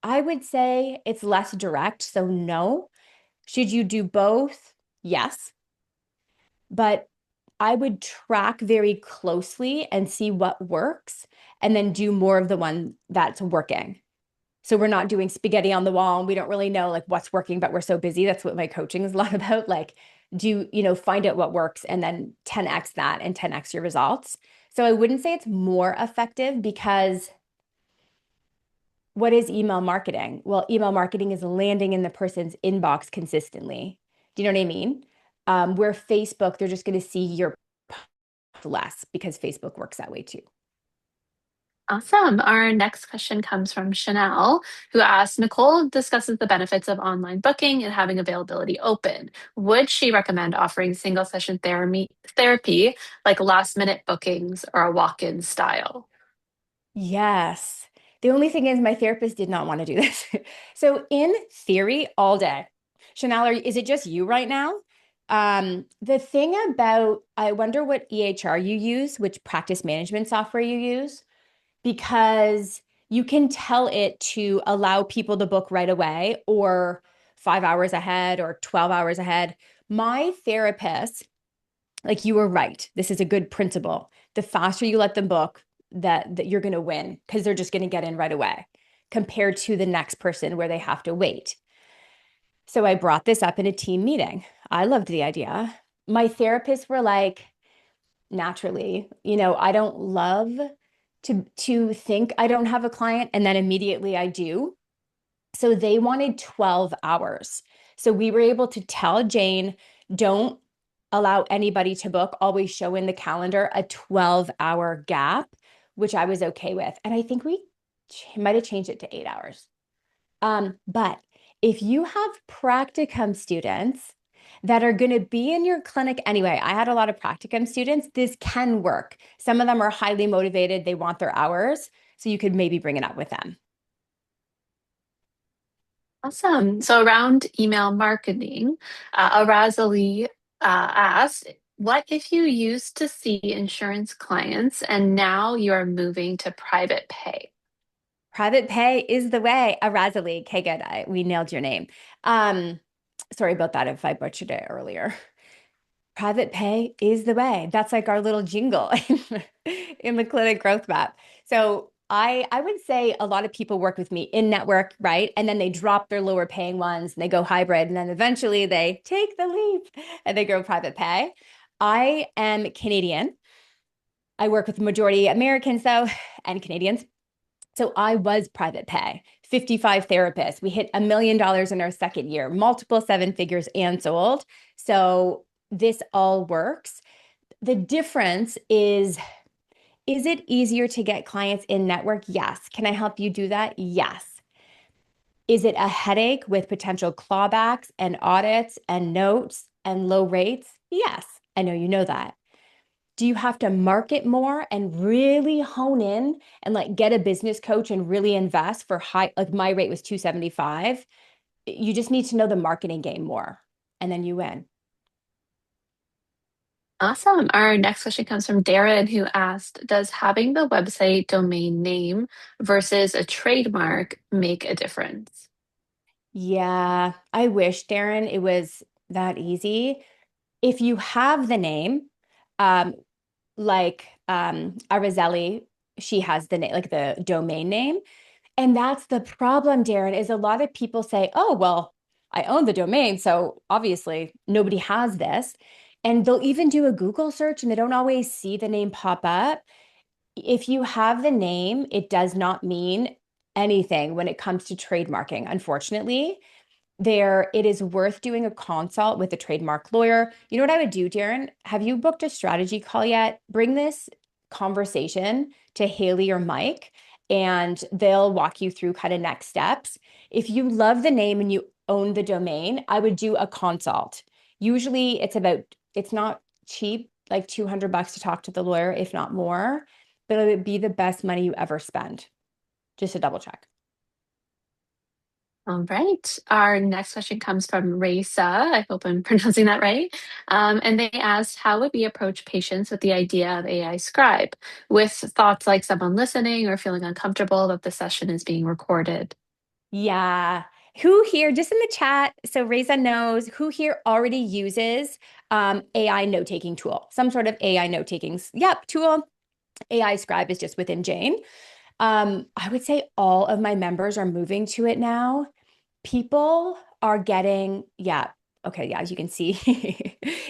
I would say it's less direct. So, no. Should you do both? Yes. But I would track very closely and see what works and then do more of the one that's working. So we're not doing spaghetti on the wall and we don't really know like what's working, but we're so busy. That's what my coaching is a lot about. Like, find out what works and then 10x that and 10x your results. So I wouldn't say it's more effective because what is email marketing? Well, email marketing is landing in the person's inbox consistently. Do you know what I mean? Where Facebook, they're just going to see your less because Facebook works that way too. Awesome. Our next question comes from Chanel, who asks, Nicole discusses the benefits of online booking and having availability open. Would she recommend offering single session therapy like last minute bookings or a walk-in style? Yes. The only thing is, my therapist did not want to do this. So, in theory, all day. Chanel, is it just you right now? The thing about, I wonder what EHR you use, which practice management software you use, because you can tell it to allow people to book right away or 5 hours ahead or 12 hours ahead. My therapist, like you were right. This is a good principle. The faster you let them book, that you're going to win because they're just going to get in right away compared to the next person where they have to wait. So I brought this up in a team meeting. I loved the idea. My therapists were like, naturally, I don't love to think I don't have a client and then immediately I do. So they wanted 12 hours. So we were able to tell Jane, don't allow anybody to book, always show in the calendar a 12-hour gap, which I was okay with. And I think we might have changed it to 8 hours. But if you have practicum students that are going to be in your clinic anyway, I had a lot of practicum students. This can work. Some of them are highly motivated, they want their hours. So you could maybe bring it up with them. Awesome. So around email marketing, Arazali asked, what if you used to see insurance clients and now you are moving to private pay? Private pay is the way. Arazali. Okay, good. We nailed your name. Um, Sorry about that if I butchered it earlier. Private pay is the way. That's like our little jingle in the clinic growth map. So I would say a lot of people work with me in network, right? And then they drop their lower paying ones and they go hybrid. And then eventually they take the leap and they go private pay. I am Canadian. I work with majority Americans though, and Canadians. So I was private pay, 55 therapists. We hit $1 million in our second year, multiple seven figures and sold. So this all works. The difference is it easier to get clients in network? Yes. Can I help you do that? Yes. Is it a headache with potential clawbacks and audits and notes and low rates? Yes. I know you know that. Do you have to market more and really hone in and like get a business coach and really invest for high, like my rate was 275. You just need to know the marketing game more and then you win. Awesome. Our next question comes from Darren, who asked, does having the website domain name versus a trademark make a difference? Yeah, I wish, Darren, it was that easy. If you have the name, um, like Arazelli, she has the name, like the domain name. And that's the problem, Darren, is a lot of people say, oh, well, I own the domain. So obviously nobody has this. And they'll even do a Google search and they don't always see the name pop up. If you have the name, it does not mean anything when it comes to trademarking, unfortunately. It is worth doing a consult with a trademark lawyer. You know what I would do, Darren? Have you booked a strategy call yet? Bring this conversation to Haley or Mike, and they'll walk you through kind of next steps. If you love the name and you own the domain, I would do a consult. Usually it's not cheap, like $200 to talk to the lawyer, if not more, but it would be the best money you ever spend. Just to double check. All right. Our next question comes from Raisa. I hope I'm pronouncing that right. And they asked, how would we approach patients with the idea of AI scribe, with thoughts like someone listening or feeling uncomfortable that the session is being recorded? Yeah. Who here, just in the chat, so Reza knows who here already uses AI note-taking tool, some sort of AI note-taking, yep, tool. AI Scribe is just within Jane. I would say all of my members are moving to it now. People are getting, yeah, okay, yeah, as you can see,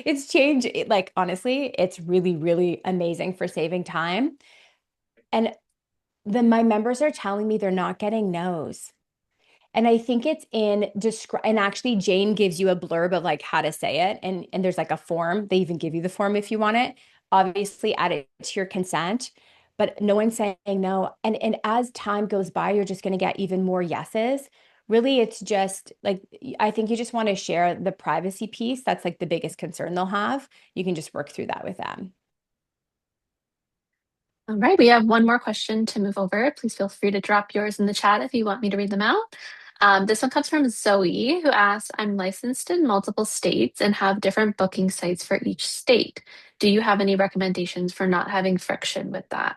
it's changed. Like, honestly, it's really, really amazing for saving time. And then my members are telling me they're not getting no's. And I think it's in describe, and actually Jane gives you a blurb of like how to say it. And there's like a form. They even give you the form if you want it. Obviously add it to your consent, but no one's saying no. And as time goes by, you're just going to get even more yeses. Really, it's just like I think you just want to share the privacy piece. That's like the biggest concern they'll have. You can just work through that with them. All right, we have one more question to move over. Please feel free to drop yours in the chat if you want me to read them out. This one comes from Zoe, who asks, I'm licensed in multiple states and have different booking sites for each state. Do you have any recommendations for not having friction with that?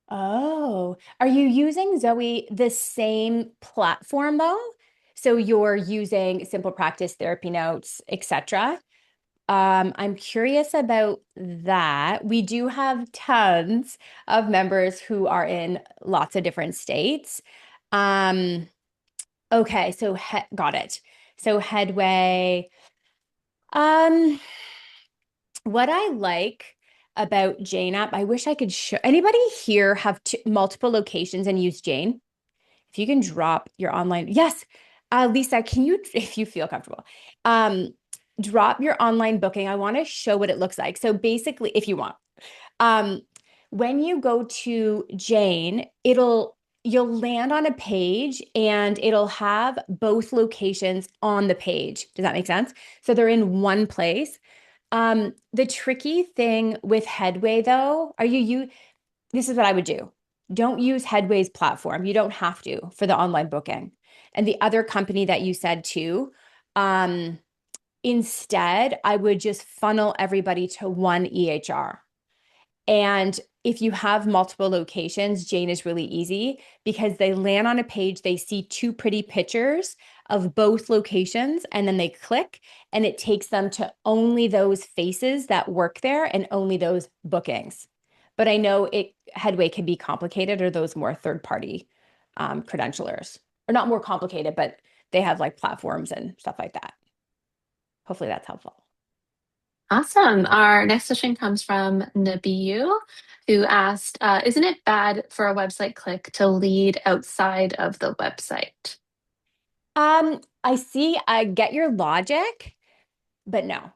Oh, are you using Zoe the same platform though? So you're using Simple Practice, Therapy Notes, etc. I'm curious about that. We do have tons of members who are in lots of different states. Um, okay, so got it. So Headway. Um, what I like about Jane app, I wish I could show anybody here have multiple locations and use Jane. If you can drop your online, yes, Lisa, can you, if you feel comfortable, um, drop your online booking. I want to show what it looks like. So basically, if you want, um, when you go to Jane, you'll land on a page and it'll have both locations on the page. Does that make sense? So they're in one place. The tricky thing with Headway though, this is what I would do. Don't use Headway's platform. You don't have to for the online booking. And the other company that you said too, um, instead, I would just funnel everybody to one EHR. And if you have multiple locations, Jane is really easy because they land on a page, they see two pretty pictures of both locations, and then they click, and it takes them to only those faces that work there and only those bookings. But I know Headway can be complicated, or those more third party credentialers, or not more complicated, but they have like platforms and stuff like that. Hopefully that's helpful. Awesome. Our next question comes from Nabiyu, who asked, isn't it bad for a website click to lead outside of the website? I get your logic, but no.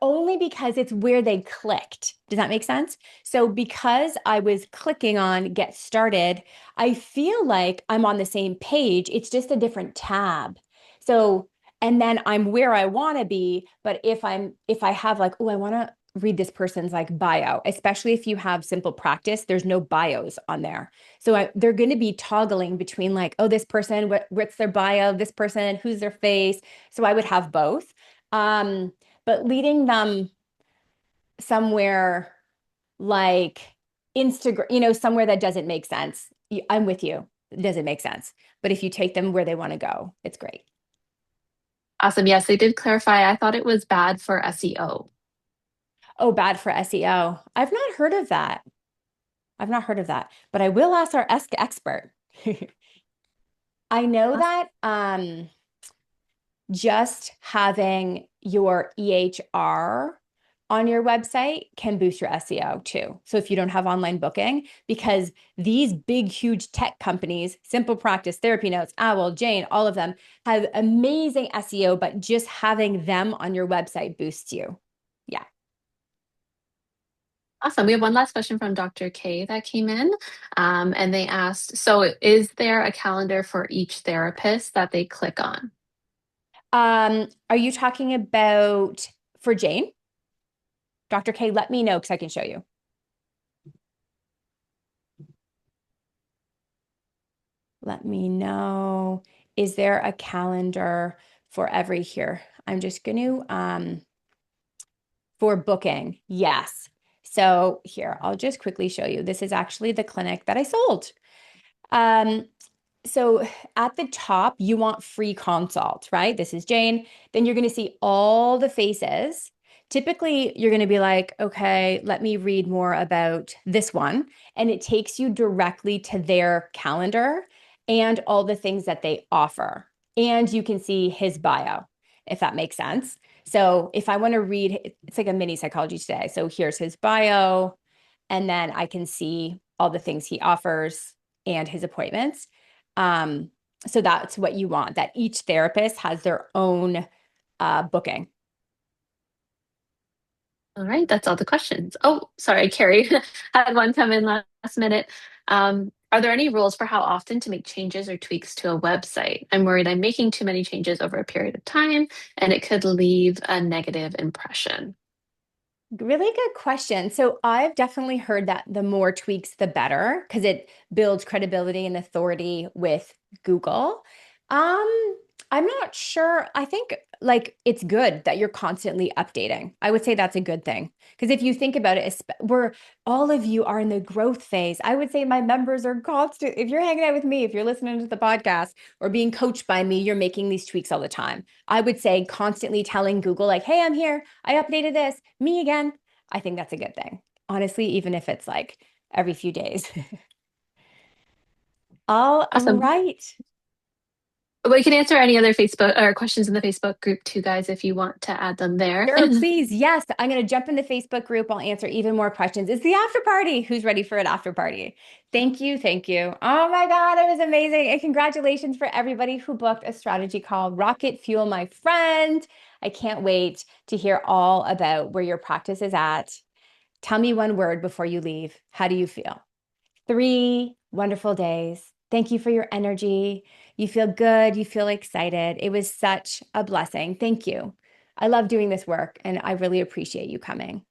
Only because it's where they clicked. Does that make sense? So because I was clicking on get started, I feel like I'm on the same page. It's just a different tab. So, and then I'm where I want to be, but if I have like, oh, I want to read this person's like bio, especially if you have simple practice, there's no bios on there. So they're going to be toggling between like, oh, this person, what's their bio, this person, who's their face. So I would have both. But leading them somewhere like Instagram, somewhere that doesn't make sense. I'm with you. It doesn't make sense. But if you take them where they want to go, it's great. Awesome. Yes, they did clarify. I thought it was bad for SEO. Oh, bad for SEO. I've not heard of that. I've not heard of that, but I will ask our expert. I know that just having your EHR on your website can boost your SEO too. So if you don't have online booking, because these big, huge tech companies, Simple Practice, Therapy Notes, Owl, Jane, all of them have amazing SEO, but just having them on your website boosts you. Yeah. Awesome. We have one last question from Dr. K that came in. And they asked, so is there a calendar for each therapist that they click on? Are you talking about for Jane? Dr. K, let me know because I can show you. Let me know. Is there a calendar for every here? I'm just going to for booking. Yes. So here, I'll just quickly show you. This is actually the clinic that I sold. Um, so at the top, you want free consult, right? This is Jane. Then you're going to see all the faces. Typically, you're going to be like, okay, let me read more about this one. And it takes you directly to their calendar and all the things that they offer. And you can see his bio, if that makes sense. So if I want to read, it's like a mini psychology today. So here's his bio, and then I can see all the things he offers and his appointments. Um, so that's what you want, that each therapist has their own booking. All right, that's all the questions. Oh, sorry, Carrie had one come in last minute. Are there any rules for how often to make changes or tweaks to a website? I'm worried I'm making too many changes over a period of time and it could leave a negative impression. Really good question. So I've definitely heard that the more tweaks, the better, because it builds credibility and authority with Google. I'm not sure. I think like it's good that you're constantly updating. I would say that's a good thing. Because if you think about it, we're all of you are in the growth phase. I would say my members are constant. If you're hanging out with me, if you're listening to the podcast or being coached by me, you're making these tweaks all the time. I would say constantly telling Google, like, hey, I'm here. I updated this. Me again. I think that's a good thing. Honestly, even if it's like every few days. All Awesome. right. We can answer any other Facebook or questions in the Facebook group too, guys, if you want to add them there. Sure, please. Yes, I'm going to jump in the Facebook group. I'll answer even more questions. It's the after party. Who's ready for an after party? Thank you. Thank you. Oh my God, it was amazing. And congratulations for everybody who booked a strategy call. Rocket Fuel, my friend. I can't wait to hear all about where your practice is at. Tell me one word before you leave. How do you feel? 3 wonderful days. Thank you for your energy. You feel good. You feel excited. It was such a blessing. Thank you. I love doing this work and I really appreciate you coming.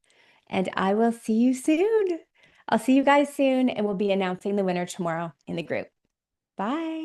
And I will see you soon. I'll see you guys soon and we'll be announcing the winner tomorrow in the group. Bye.